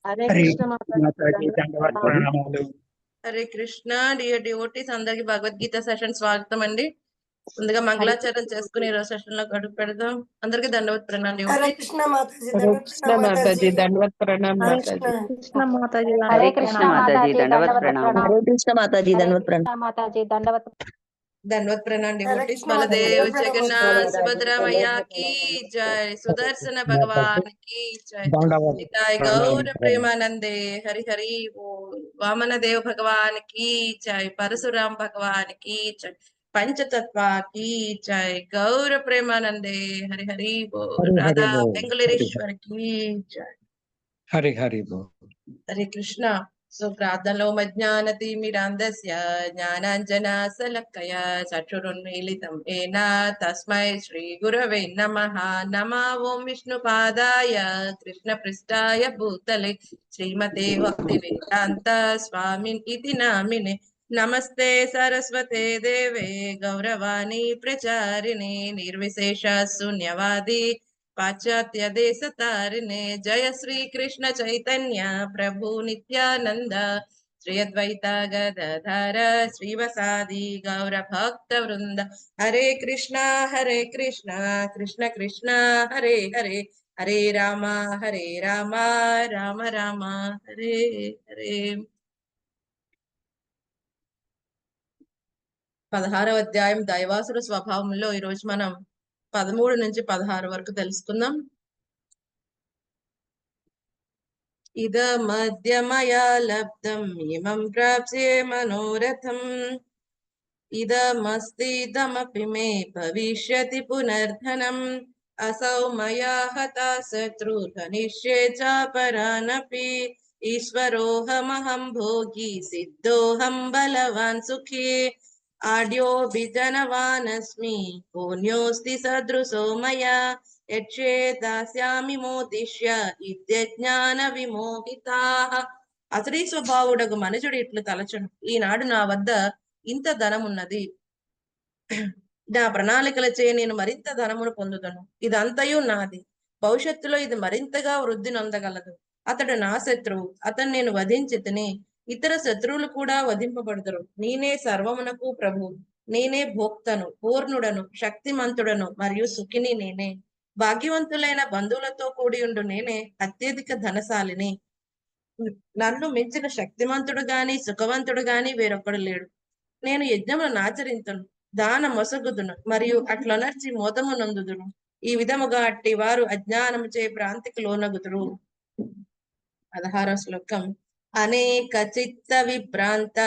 హరే హరే కృష్ణ మాతాజీ దండవత్ ప్రణామాలు. Hare Krishna dear devotees, అందరికి భగవద్గీత సెషన్ స్వాగతం అండి. ముందుగా మంగళాచరణ చేసుకుని ఈ రోజు సెషన్ లో గడుపు పెడదాం. అందరికి దండవత్ ప్రణామాలు. హరే కృష్ణ మాతాజీ హరే కృష్ణ మాతాజీ దండవత్ ప్రణామ్ హరే మాతాజీ. కృష్ణ మాతాజీ హరే కృష్ణ మాతాజీ దండవత్ ప్రణామ్. హరే కృష్ణ మాతాజీ దండవత్ ప్రణామ్. మాతాజీ దండవత్ ధన్వత్ ప్రణామ్ హరే డివోటీస్. కృష్ణ బలదేవ్ మాతాజీ జగన్నాథ్ సుభద్ర मैया की जय, सुदर्शन भगवान की जय, దండవత్ निताय गौर प्रेमानंदे हरि हरि बोल। वामन देव भगवान की जय, परशुराम भगवान की जय, पंचतत्व की जय, गौर प्रेमानंदे हरि हरि बोल। हरि हरि राधा बोल। बेंगलुरेश्वर की जय। హరి హరి బోల్. హరే కృష్ణ. సో ప్రార్థనలో మజ్ఞానతిమిరాంధస్య జ్ఞానాంజనాశలక్కయ చక్షురున్మీలితం ఏన తస్మై శ్రీ గురవే నమః. నమః ఓం విష్ణుపాదాయ కృష్ణ పృష్ఠాయ భూతలే శ్రీమతే భక్తి వేదాంత స్వామిన్ ఇతి నామినే. నమస్తే సరస్వతే దేవే గౌరవాణి ప్రచారిణే నిర్విశేష శూన్యవాది पाश्चात्य देश तारिणे। जय श्री कृष्ण चैतन्य प्रभु नित्यानंद श्री अद्वैता गदाधर श्रीवसादि गौर भक्त वृंद। हरे कृष्णा कृष्ण कृष्ण हरे हरे, हरे राम राम राम हरे हरे। 16వ అధ్యాయం దైవాసుర స్వభావంలో ఈ రోజు మనం 13 నుంచి 16 వరకు తెలుసుకుందాం. ఇద మధ్యమయా లబ్ధం ఇమం ప్రాప్స్యే మనోరథం ఇదమస్తిదమపి మే భవిష్యతి పునర్ధనం అసౌ మయా హతా శత్రుర్హనిష్యే చాపరానపి ఈశ్వరోహమహం భోగి సిద్ధోహం బలవాన్ సుఖీ ఆడ్యోభిజనవానస్మి పుణ్యోస్తి సదృశో మయా యక్షే దాస్యామి మోదిష్య ఇత్యజ్ఞాన విమోహితాః. అసరీ స్వభావుడగు మనుజుడు ఇట్లు తలచును, ఈనాడు నా వద్ద ఇంత ధనమున్నది, నా ప్రణాళికలచే నేను మరింత ధనమును పొందుదను, ఇదంతయు నాది, భవిష్యత్తులో ఇది మరింతగా వృద్ధి నొందగలదు. అతడు నా శత్రువు, అతను నేను వధించితిని, ఇతర శత్రువులు కూడా వధింపబడుదురు. నేనే సర్వమునకు ప్రభు, నేనే భోక్తను, పూర్ణుడను, శక్తిమంతుడను మరియు సుఖిని నేనే. భాగ్యవంతులైన బంధువులతో కూడి ఉండు నేనే అత్యధిక ధనశాలిని. నన్ను మించిన శక్తిమంతుడు గాని సుఖవంతుడు గాని వేరొక్కడు లేడు. నేను యజ్ఞములను ఆచరింతును, దాన మొసగుదును మరియు అట్లనర్చి మోదము నొందుదును. ఈ విధముగా అట్టి వారు అజ్ఞానముచే భ్రాంతికి లోనగుదురు. 16వ శ్లోకం. అనేక చిత్త విభ్రాంత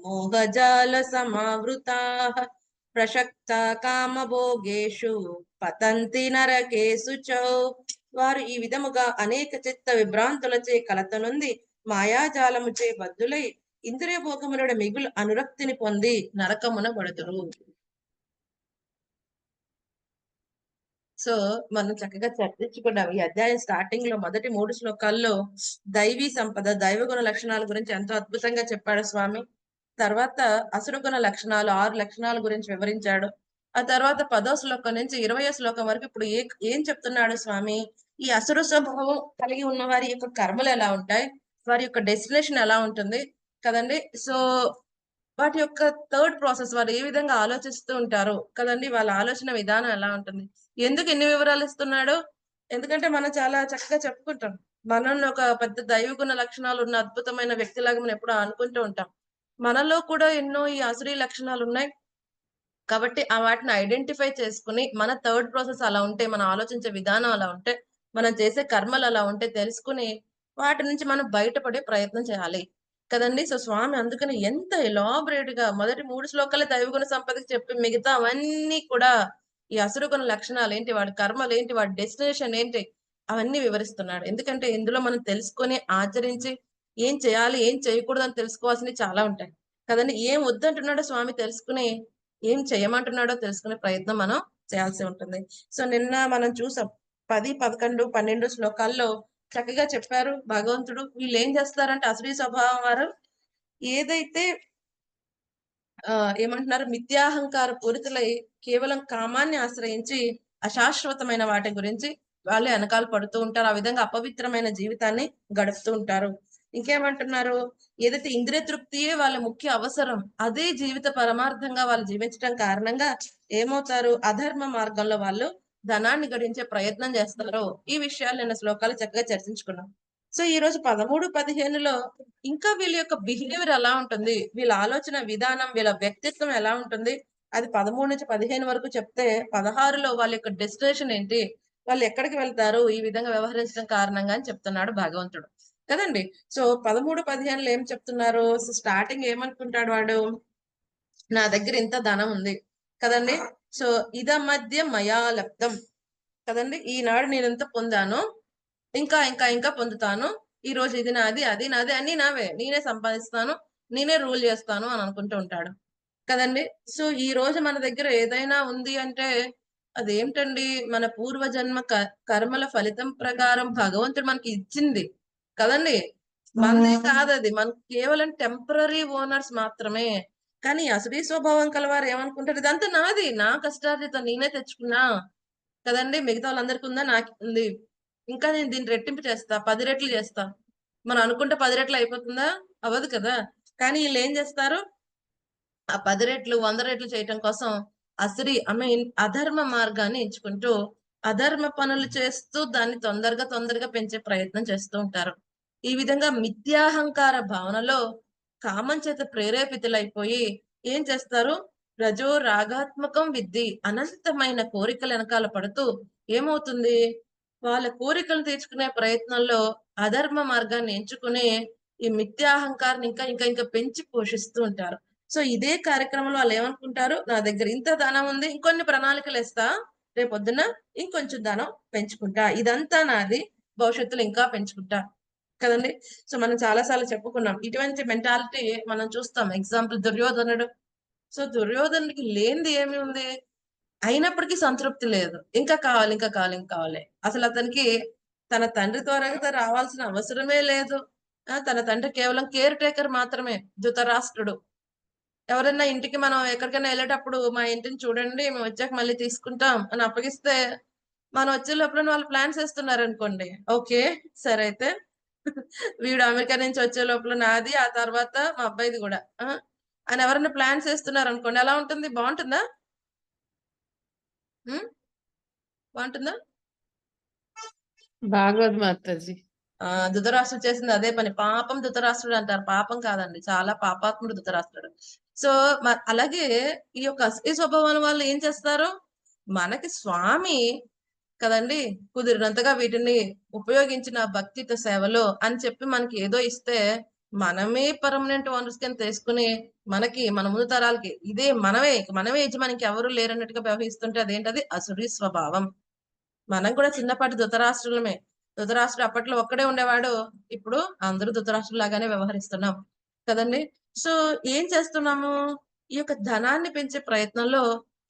మోహజాల సమావృతాః ప్రసక్త కామభోగేషు పతంతి నరకేషు చౌ. వారు ఈ విధముగా అనేక చిత్త విభ్రాంతులచే కలత నుండి మాయాజాలముచే బద్ధులై ఇంద్రియ భోగమునుడ మిగులు అనురక్తిని పొంది నరకమున పడుదురు. సో మనం చక్కగా చర్చించుకున్నాం. ఈ అధ్యాయం స్టార్టింగ్ లో మొదటి 3 శ్లోకాల్లో దైవీ సంపద, దైవగుణ లక్షణాల గురించి ఎంతో అద్భుతంగా చెప్పాడు స్వామి. తర్వాత అసురగుణ లక్షణాలు 6 లక్షణాల గురించి వివరించాడు. ఆ తర్వాత 10వ శ్లోకం నుంచి 20వ శ్లోకం వరకు ఇప్పుడు ఏం చెప్తున్నాడు స్వామి? ఈ అసుర స్వభావం కలిగి ఉన్న వారి యొక్క కర్మలు ఎలా ఉంటాయి, వారి యొక్క డెస్టినేషన్ ఎలా ఉంటుంది కదండి. సో వాటి యొక్క థర్డ్ ప్రాసెస్, వారు ఏ విధంగా ఆలోచిస్తూ ఉంటారు కదండి, వాళ్ళ ఆలోచన విధానం ఎలా ఉంటుంది. ఎందుకు ఎన్ని వివరాలు ఇస్తున్నాడు? ఎందుకంటే మనం చాలా చక్కగా చెప్పుకుంటాం, మనల్ని ఒక పెద్ద దైవగుణ లక్షణాలు ఉన్న అద్భుతమైన వ్యక్తిలాగా మనం ఎప్పుడూ అనుకుంటూ ఉంటాం. మనలో కూడా ఎన్నో ఈ అసురీ లక్షణాలు ఉన్నాయి కాబట్టి ఆ వాటిని ఐడెంటిఫై చేసుకుని మన థర్డ్ ప్రాసెస్ అలా ఉంటే, మన ఆలోచించే విధానం అలా ఉంటే, మనం చేసే కర్మలు అలా ఉంటే తెలుసుకుని వాటి నుంచి మనం బయటపడే ప్రయత్నం చేయాలి కదండి. సో స్వామి అందుకని ఎంత ఎలాబరేట్ గా మొదటి 3 శ్లోకాలే దైవగుణ సంపదకి చెప్పి మిగతా అవన్నీ కూడా ఈ అసురగుణ లక్షణాలు ఏంటి, వాడి కర్మలు ఏంటి, వాడి డెస్టినేషన్ ఏంటి, అవన్నీ వివరిస్తున్నాడు. ఎందుకంటే ఇందులో మనం తెలుసుకొని ఆచరించి ఏం చేయాలి ఏం చేయకూడదు అని తెలుసుకోవాల్సినవి చాలా ఉంటాయి కదండి. ఏం వద్దంటున్నాడో స్వామి తెలుసుకుని ఏం చేయమంటున్నాడో తెలుసుకునే ప్రయత్నం మనం చేయాల్సి ఉంటుంది. సో నిన్న మనం చూసాం 10, 11, 12 శ్లోకాల్లో చక్కగా చెప్పారు భగవంతుడు. వీళ్ళు ఏం చేస్తారంటే అసురీ స్వభావం వారు ఏదైతే ఏమంటున్నారు, మిథ్యాహంకార పూరితులై కేవలం కామాన్ని ఆశ్రయించి అశాశ్వతమైన వాటి గురించి వాళ్ళే వెనకాల పడుతూ ఉంటారు. ఆ విధంగా అపవిత్రమైన జీవితాన్ని గడుపుతూ ఉంటారు. ఇంకేమంటున్నారు? ఏదైతే ఇంద్రియ తృప్తియే వాళ్ళ ముఖ్య అవసరం, అదే జీవిత పరమార్థంగా వాళ్ళు జీవించడం కారణంగా ఏమవుతారు? అధర్మ మార్గంలో వాళ్ళు ధనాన్ని గడించే ప్రయత్నం చేస్తారు. ఈ విషయాలు నిన్న శ్లోకాలు చక్కగా చర్చించుకున్నాం. సో ఈ రోజు 13, 15లో ఇంకా వీళ్ళ యొక్క బిహేవియర్ ఎలా ఉంటుంది, వీళ్ళ ఆలోచన విధానం, వీళ్ళ వ్యక్తిత్వం ఎలా ఉంటుంది, అది 13 నుంచి 15 వరకు చెప్తే 16లో వాళ్ళ యొక్క డెస్టినేషన్ ఏంటి, వాళ్ళు ఎక్కడికి వెళ్తారు ఈ విధంగా వ్యవహరించడం కారణంగా అని చెప్తున్నాడు భగవంతుడు కదండి. సో 13, 15లో ఏం చెప్తున్నారు? స్టార్టింగ్ ఏమనుకుంటాడు వాడు? నా దగ్గర ఇంత ధనం ఉంది కదండి. సో ఇద మధ్య మయా లబ్ధం కదండి. ఈనాడు నేను ఎంత పొందాను, ఇంకా ఇంకా ఇంకా పొందుతాను. ఈ రోజు ఇది నాది, అది నాది, అన్ని నావే, నేనే సంపాదిస్తాను, నేనే రూల్ చేస్తాను అని అనుకుంటూ ఉంటాడు కదండి. సో ఈ రోజు మన దగ్గర ఏదైనా ఉంది అంటే అదేంటండి? మన పూర్వజన్మ కర్మల ఫలితం ప్రకారం భగవంతుడు మనకి ఇచ్చింది కదండి. మనదే కాదది, మనకు కేవలం టెంపరరీ ఓనర్స్ మాత్రమే. కానీ అసలీ స్వభావం కలవారు ఏమనుకుంటారు? ఇదంతా నాది, నా కష్టార్జితం, నేనే తెచ్చుకున్నా కదండి. మిగతా వాళ్ళందరికీ ఉందా? నాకు ఉంది, ఇంకా నేను దీన్ని రెట్టింపు చేస్తా, 10 రెట్లు చేస్తా. మనం అనుకుంటే 10 రెట్లు అయిపోతుందా? అవ్వదు కదా. కానీ వీళ్ళు ఏం చేస్తారు? ఆ 10 రెట్లు 100 రెట్లు చేయటం కోసం అధర్మ మార్గాన్ని ఎంచుకుంటూ అధర్మ పనులు చేస్తూ దాన్ని తొందరగా పెంచే ప్రయత్నం చేస్తూ ఉంటారు. ఈ విధంగా మిథ్యాహంకార భావనలో కామం చేత ప్రేరేపితులైపోయి ఏం చేస్తారు? రజో రాగాత్మకం విద్ధి, అనంతమైన కోరికల వెనకాల పడుతూ ఏమవుతుంది? వాళ్ళ కోరికలు తీర్చుకునే ప్రయత్నంలో అధర్మ మార్గాన్ని ఎంచుకుని ఈ మిథ్యాహంకారాన్ని ఇంకా ఇంకా ఇంకా పెంచి పోషిస్తూ ఉంటారు. సో ఇదే కార్యక్రమంలో వాళ్ళు ఏమనుకుంటారు? నా దగ్గర ఇంత ధనం ఉంది, ఇంకొన్ని ప్రణాళికలు వేస్తా, రేపొద్దున ఇంకొంచెం ధనం పెంచుకుంటా, ఇదంతా నాది, భవిష్యత్తులో ఇంకా పెంచుకుంటా కదండి. సో మనం చాలా సార్లు చెప్పుకున్నాం ఇటువంటి మెంటాలిటీ మనం చూస్తాం. ఎగ్జాంపుల్ దుర్యోధనుడు. సో దుర్యోధనుడికి లేనిది ఏమి ఉంది? అయినప్పటికీ సంతృప్తి లేదు, ఇంకా కావాలి, ఇంకా కావాలి, ఇంకా కావాలి. అసలు అతనికి తన తండ్రి త్వరగా రావాల్సిన అవసరమే లేదు. తన తండ్రి కేవలం కేర్ టేకర్ మాత్రమే. ధృతరాష్ట్రుడు ఎవరైనా ఇంటికి మనం ఎక్కడికైనా వెళ్ళేటప్పుడు మా ఇంటిని చూడండి, మేము వచ్చాక మళ్ళీ తీసుకుంటాం అని అప్పగిస్తే మనం వచ్చే లోపల వాళ్ళు ప్లాన్స్ వేస్తున్నారు అనుకోండి, ఓకే సరే అయితే వీడు అమెరికా నుంచి వచ్చే లోపల నాది, ఆ తర్వాత మా అబ్బాయిది కూడా అని ఎవరైనా ప్లాన్స్ వేస్తున్నారు అనుకోండి, ఎలా ఉంటుంది? బాగుంటుందా? బాగుంటుందా? బాగోదు మాతాజీ. ధృతరాష్ట్రుడు చేసింది అదే పని. పాపం ధృతరాష్ట్రుడు అంటారు, పాపం కాదండి, చాలా పాపాత్ముడు ధృతరాష్ట్రుడు. సో అలాగే ఈ యొక్క అసలీ స్వభావం వాళ్ళు ఏం చేస్తారు? మనకి స్వామి కదండి కుదిరినంతగా వీటిని ఉపయోగించిన భక్తితో సేవలో అని చెప్పి మనకి ఏదో ఇస్తే మనమే పర్మనెంట్ ఓనర్స్ కింద తీసుకుని మనకి మన ముందు తరాలకి ఇదే మనమే యజమానికి ఎవరు లేరన్నట్టుగా వ్యవహరిస్తుంటే అదేంటది? అసురీ స్వభావం. మనం కూడా చిన్నపాటి ధృతరాష్ట్రులమే. ధృతరాష్ట్రుడు అప్పట్లో ఒక్కడే ఉండేవాడు, ఇప్పుడు అందరూ ధృతరాష్ట్రులాగానే వ్యవహరిస్తున్నాం కదండి. సో ఏం చేస్తున్నాము? ఈ యొక్క ధనాన్ని పెంచే ప్రయత్నంలో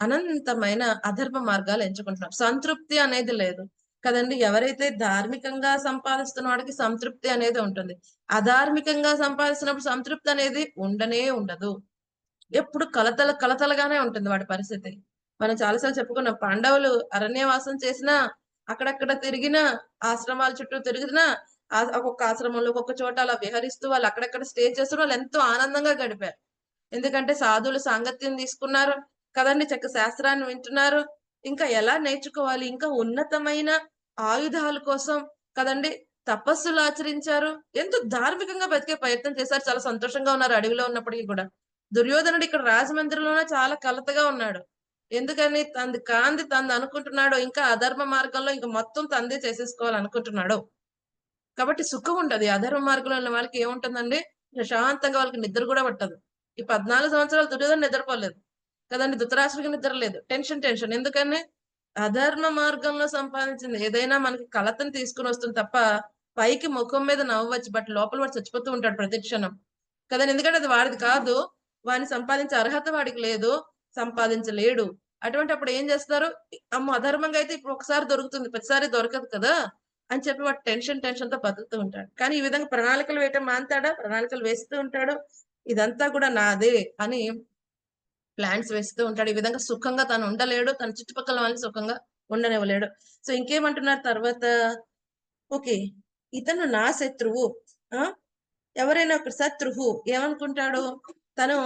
అనంతమైన అధర్మ మార్గాలు ఎంచుకుంటున్నాం. సంతృప్తి అనేది లేదు కదండి. ఎవరైతే ధార్మికంగా సంపాదిస్తున్న వాడికి సంతృప్తి అనేది ఉంటుంది. అధార్మికంగా సంపాదిస్తున్నప్పుడు సంతృప్తి అనేది ఉండనే ఉండదు. ఎప్పుడు కలతలుగానే ఉంటుంది వాడి పరిస్థితి. మనం చాలాసార్లు చెప్పుకున్నాం, పాండవులు అరణ్యవాసం చేసినా, అక్కడక్కడ తిరిగినా, ఆశ్రమాల చుట్టూ తిరిగినా, ఒక్కొక్క ఆశ్రమంలో ఒక్కొక్క చోట అలా విహరిస్తూ వాళ్ళు అక్కడక్కడ స్టే చేస్తూ వాళ్ళు ఎంతో ఆనందంగా గడిపారు. ఎందుకంటే సాధువులు సాంగత్యం తీసుకున్నారు కదండి, చక్క శాస్త్రాన్ని వింటున్నారు. ఇంకా ఎలా నేర్చుకోవాలి, ఇంకా ఉన్నతమైన ఆయుధాల కోసం కదండి తపస్సులు ఆచరించారు, ఎంతో ధార్మికంగా బతికే ప్రయత్నం చేశారు. చాలా సంతోషంగా ఉన్నారు అడవిలో ఉన్నప్పటికీ కూడా. దుర్యోధనుడు ఇక్కడ రాజమందిరంలోనే చాలా కలతగా ఉన్నాడు. ఎందుకని? తంది అనుకుంటున్నాడు, ఇంకా అధర్మ మార్గంలో ఇంకా మొత్తం తందే చేసేసుకోవాలనుకుంటున్నాడు. కాబట్టి సుఖం ఉంటది. అధర్మ మార్గంలో ఉన్న వాళ్ళకి ఏముంటుందండి? ప్రశాంతంగా వాళ్ళకి నిద్ర కూడా పట్టదు. ఈ 14 సంవత్సరాలు దుర్యోధన నిద్రపోలేదు కదండి. ధృతరాష్ట్రుడికి నిద్ర లేదు. టెన్షన్. ఎందుకని? అధర్మ మార్గంలో సంపాదించింది ఏదైనా మనకి కలతను తీసుకుని వస్తుంది తప్ప పైకి ముఖం మీద నవ్వచ్చు, బట్ లోపల వాడు చచ్చిపోతూ ఉంటాడు ప్రతి క్షణం కదండి. ఎందుకంటే అది వాడిది కాదు, వాడిని సంపాదించే అర్హత వాడికి లేదు, సంపాదించలేడు. అటువంటి అప్పుడు ఏం చేస్తారు? అమ్మ అధర్మంగా అయితే ఇప్పుడు ఒకసారి దొరుకుతుంది, ప్రతిసారి దొరకదు కదా అని చెప్పి వాడు టెన్షన్ తో బతుకుతూ ఉంటాడు. కానీ ఈ విధంగా ప్రణాళికలు వేయటం మాంతాడా? ప్రణాళికలు వేస్తూ ఉంటాడు. ఇదంతా కూడా నాదే అని ప్లాన్స్ వేస్తూ ఉంటాడు. ఈ విధంగా సుఖంగా తను ఉండలేడు, తన చుట్టుపక్కల వాళ్ళని సుఖంగా ఉండనివ్వలేడు. సో ఇంకేమంటున్నారు తర్వాత, ఓకే ఇతను నా శత్రువు. ఆ ఎవరైనా ఒక శత్రువు ఏమనుకుంటాడు, తను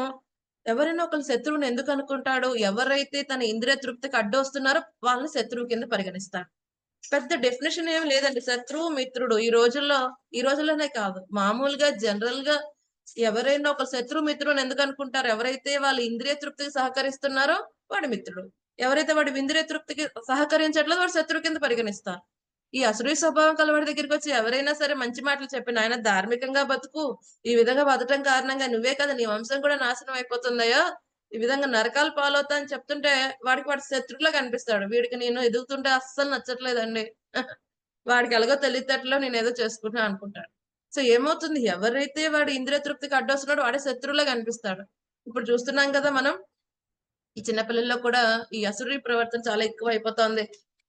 ఎవరైనా ఒకరు శత్రువుని ఎందుకు అనుకుంటాడు, ఎవరైతే తన ఇంద్రియ తృప్తికి అడ్డొస్తున్నారో వాళ్ళని శత్రువు కింద పరిగణిస్తాడు. పెద్ద డెఫినేషన్ ఏం లేదండి. శత్రువు మిత్రుడు ఈ రోజుల్లోనే కాదు, మామూలుగా జనరల్ గా ఎవరైనా ఒక శత్రు మిత్రుని ఎందుకు అనుకుంటారు, ఎవరైతే వాళ్ళ ఇంద్రియ తృప్తికి సహకరిస్తున్నారో వాడి మిత్రుడు, ఎవరైతే వాడి ఇంద్రియ తృప్తికి సహకరించట్లేదు వాడు శత్రువు కింద పరిగణిస్తారు. ఈ అసూయ స్వభావం కలవాడి దగ్గరికి వచ్చి ఎవరైనా సరే మంచి మాటలు చెప్పిన ఆయన ధార్మికంగా బతుకు, ఈ విధంగా బతకడం కారణంగా నువ్వే కదా నీ వంశం కూడా నాశనం అయిపోతుందయ్యో, ఈ విధంగా నరకాలు పాలవుతా అని చెప్తుంటే వాడి శత్రువులా కనిపిస్తాడు. వీడికి నేను ఎదుగుతుంటే అస్సలు నచ్చట్లేదండి. వాడికి ఎలాగో తెలియటట్లో నేను ఏదో చేసుకుంటున్నా అనుకుంటాడు. సో ఏమవుతుంది, ఎవరైతే వాడి ఇంద్రియ తృప్తికి అడ్డొస్తున్నాడో వాడే శత్రువులా కనిపిస్తాడు. ఇప్పుడు చూస్తున్నాం కదా మనం, ఈ చిన్నపిల్లల్లో కూడా ఈ అసురీ ప్రవర్తన చాలా ఎక్కువ అయిపోతుంది.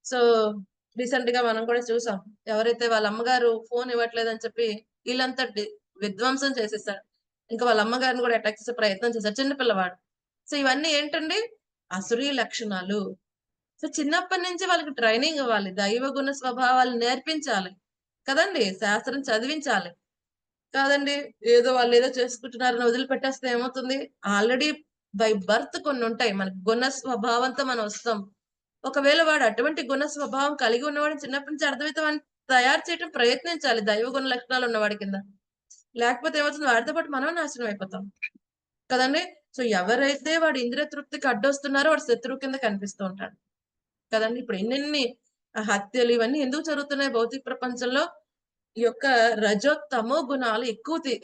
సో రీసెంట్ గా మనం కూడా చూసాం, ఎవరైతే వాళ్ళ అమ్మగారు ఫోన్ ఇవ్వట్లేదని చెప్పి వీళ్ళంతా విధ్వంసం చేసేసాడు. ఇంకా వాళ్ళ అమ్మగారిని కూడా అటాక్ చేసే ప్రయత్నం చేశారు చిన్నపిల్లవాడు. సో ఇవన్నీ ఏంటండి, అసురీ లక్షణాలు. సో చిన్నప్పటి నుంచి వాళ్ళకి ట్రైనింగ్ ఇవ్వాలి, దైవ గుణ స్వభావాలు నేర్పించాలి కదండి, శాస్త్రం చదివించాలి కాదండి. ఏదో వాళ్ళు ఏదో చేసుకుంటున్నారని వదిలిపెట్టేస్తే ఏమవుతుంది, ఆల్రెడీ బై బర్త్ కొన్ని ఉంటాయి, మనకి గుణ స్వభావంతో మనం వస్తాం. ఒకవేళ వాడు అటువంటి గుణ స్వభావం కలిగి ఉన్నవాడిని చిన్నప్పటి నుంచి అర్థమైతే వాడిని తయారు చేయడం ప్రయత్నించాలి దైవ గుణ లక్షణాలు ఉన్నవాడి కింద. లేకపోతే ఏమవుతుంది, వాడితో పాటు మనం నాశనం అయిపోతాం కదండి. సో ఎవరైతే వాడి ఇంద్రియ తృప్తికి అడ్డొస్తున్నారో వాడు శత్రువు కింద కనిపిస్తూ ఉంటాడు కదండి. ఇప్పుడు ఎన్నెన్ని హత్యలు ఇవన్నీ ఎందుకు జరుగుతున్నాయి భౌతిక ప్రపంచంలో, ఈ యొక్క రజో తమో గుణాలు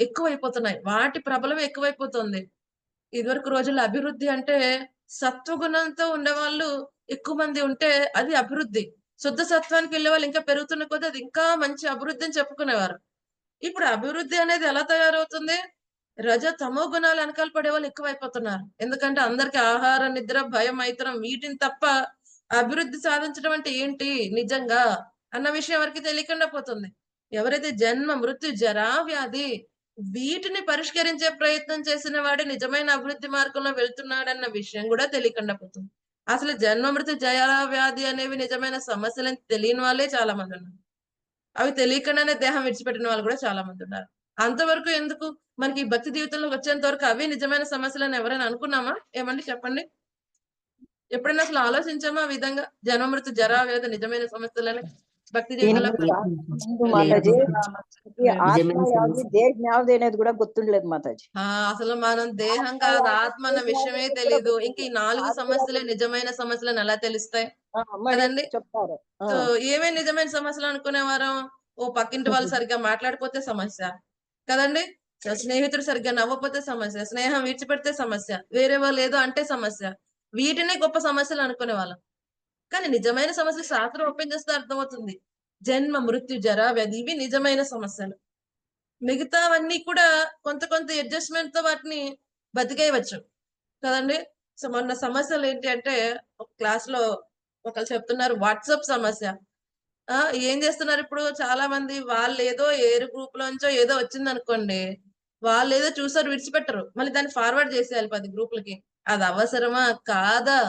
ఎక్కువైపోతున్నాయి, వాటి ప్రబలం ఎక్కువైపోతుంది. ఇదివరకు రోజుల్లో అభివృద్ధి అంటే సత్వగుణంతో ఉండేవాళ్ళు ఎక్కువ మంది ఉంటే అది అభివృద్ధి, శుద్ధ సత్వానికి వెళ్ళే వాళ్ళు ఇంకా పెరుగుతున్న కొద్దీ అది ఇంకా మంచి అభివృద్ధి అని చెప్పుకునేవారు. ఇప్పుడు అభివృద్ధి అనేది ఎలా తయారవుతుంది, రజ తమో గుణాలు వెనకాల పడే వాళ్ళు ఎక్కువైపోతున్నారు. ఎందుకంటే అందరికి ఆహార నిద్ర భయం మైత్రం వీటిని తప్ప అభివృద్ధి సాధించడం అంటే ఏంటి నిజంగా అన్న విషయం ఎవరికి తెలియకుండా పోతుంది. ఎవరైతే జన్మ మృత్యు జరా వ్యాధి వీటిని పరిష్కరించే ప్రయత్నం చేసిన వాడే నిజమైన అభివృద్ధి మార్గంలో వెళ్తున్నాడన్న విషయం కూడా తెలియకుండా పోతుంది. అసలు జన్మ మృత్యు జరా వ్యాధి అనేవి నిజమైన సమస్యలని తెలియని వాళ్ళే చాలా మంది ఉన్నారు. అవి తెలియకుండానే దేహం విడిచిపెట్టిన వాళ్ళు కూడా చాలా మంది ఉన్నారు. అంతవరకు ఎందుకు, మనకి ఈ భక్తి జీవితంలోకి వచ్చేంత వరకు అవే నిజమైన సమస్యలని ఎవరైనా అనుకున్నామా? ఏమండి చెప్పండి, ఎప్పుడైనా అసలు ఆలోచించామా ఆ విధంగా జన్మ మృత్యు జరా వ్యాధి నిజమైన సమస్యలని భక్తి జీవితంలో? మాతాజీ ఆత్మ యావది దేహం యావది అనేది కూడా గుర్తుండలేదు మాతాజీ. అసలు మనం దేహం కాదు ఆత్మ అన్న విషయమే తెలీదు. ఇంక ఈ 4 సమస్యలే నిజమైన సమస్యలని ఎలా తెలుస్తాయి కదండి. చెప్తారు. సో ఏమే నిజమైన సమస్యలు అనుకునేవారం, ఓ పక్కింటి వాళ్ళు సరిగ్గా మాట్లాడిపోతే సమస్య కదండి, స్నేహితుడు సరిగ్గా నవ్వపోతే సమస్య, స్నేహం విడిచిపెడితే సమస్య, వేరే వాళ్ళు ఏదో అంటే సమస్య, వీటినే గొప్ప సమస్యలు అనుకునే వాళ్ళం. కానీ నిజమైన సమస్యలు శాస్త్రం ఓపెన్ చేస్తే అర్థమవుతుంది, జన్మ మృత్యు జరా వ్యాధి ఇవి నిజమైన సమస్యలు. మిగతావన్నీ కూడా కొంత అడ్జస్ట్మెంట్ తో వాటిని బతికేయవచ్చు కదండి. సో మొన్న సమస్యలు ఏంటి అంటే, ఒక క్లాస్ లో ఒకళ్ళు చెప్తున్నారు వాట్సాప్ సమస్య. ఏం చేస్తున్నారు ఇప్పుడు చాలా మంది, వాళ్ళు ఏదో ఏరు గ్రూప్ లోంచో ఏదో వచ్చింది అనుకోండి, వాళ్ళు ఏదో చూసారు విడిచిపెట్టరు, మళ్ళీ దాన్ని ఫార్వర్డ్ చేసేయాలి 10 గ్రూపులకి. అది అవసరమా కాదా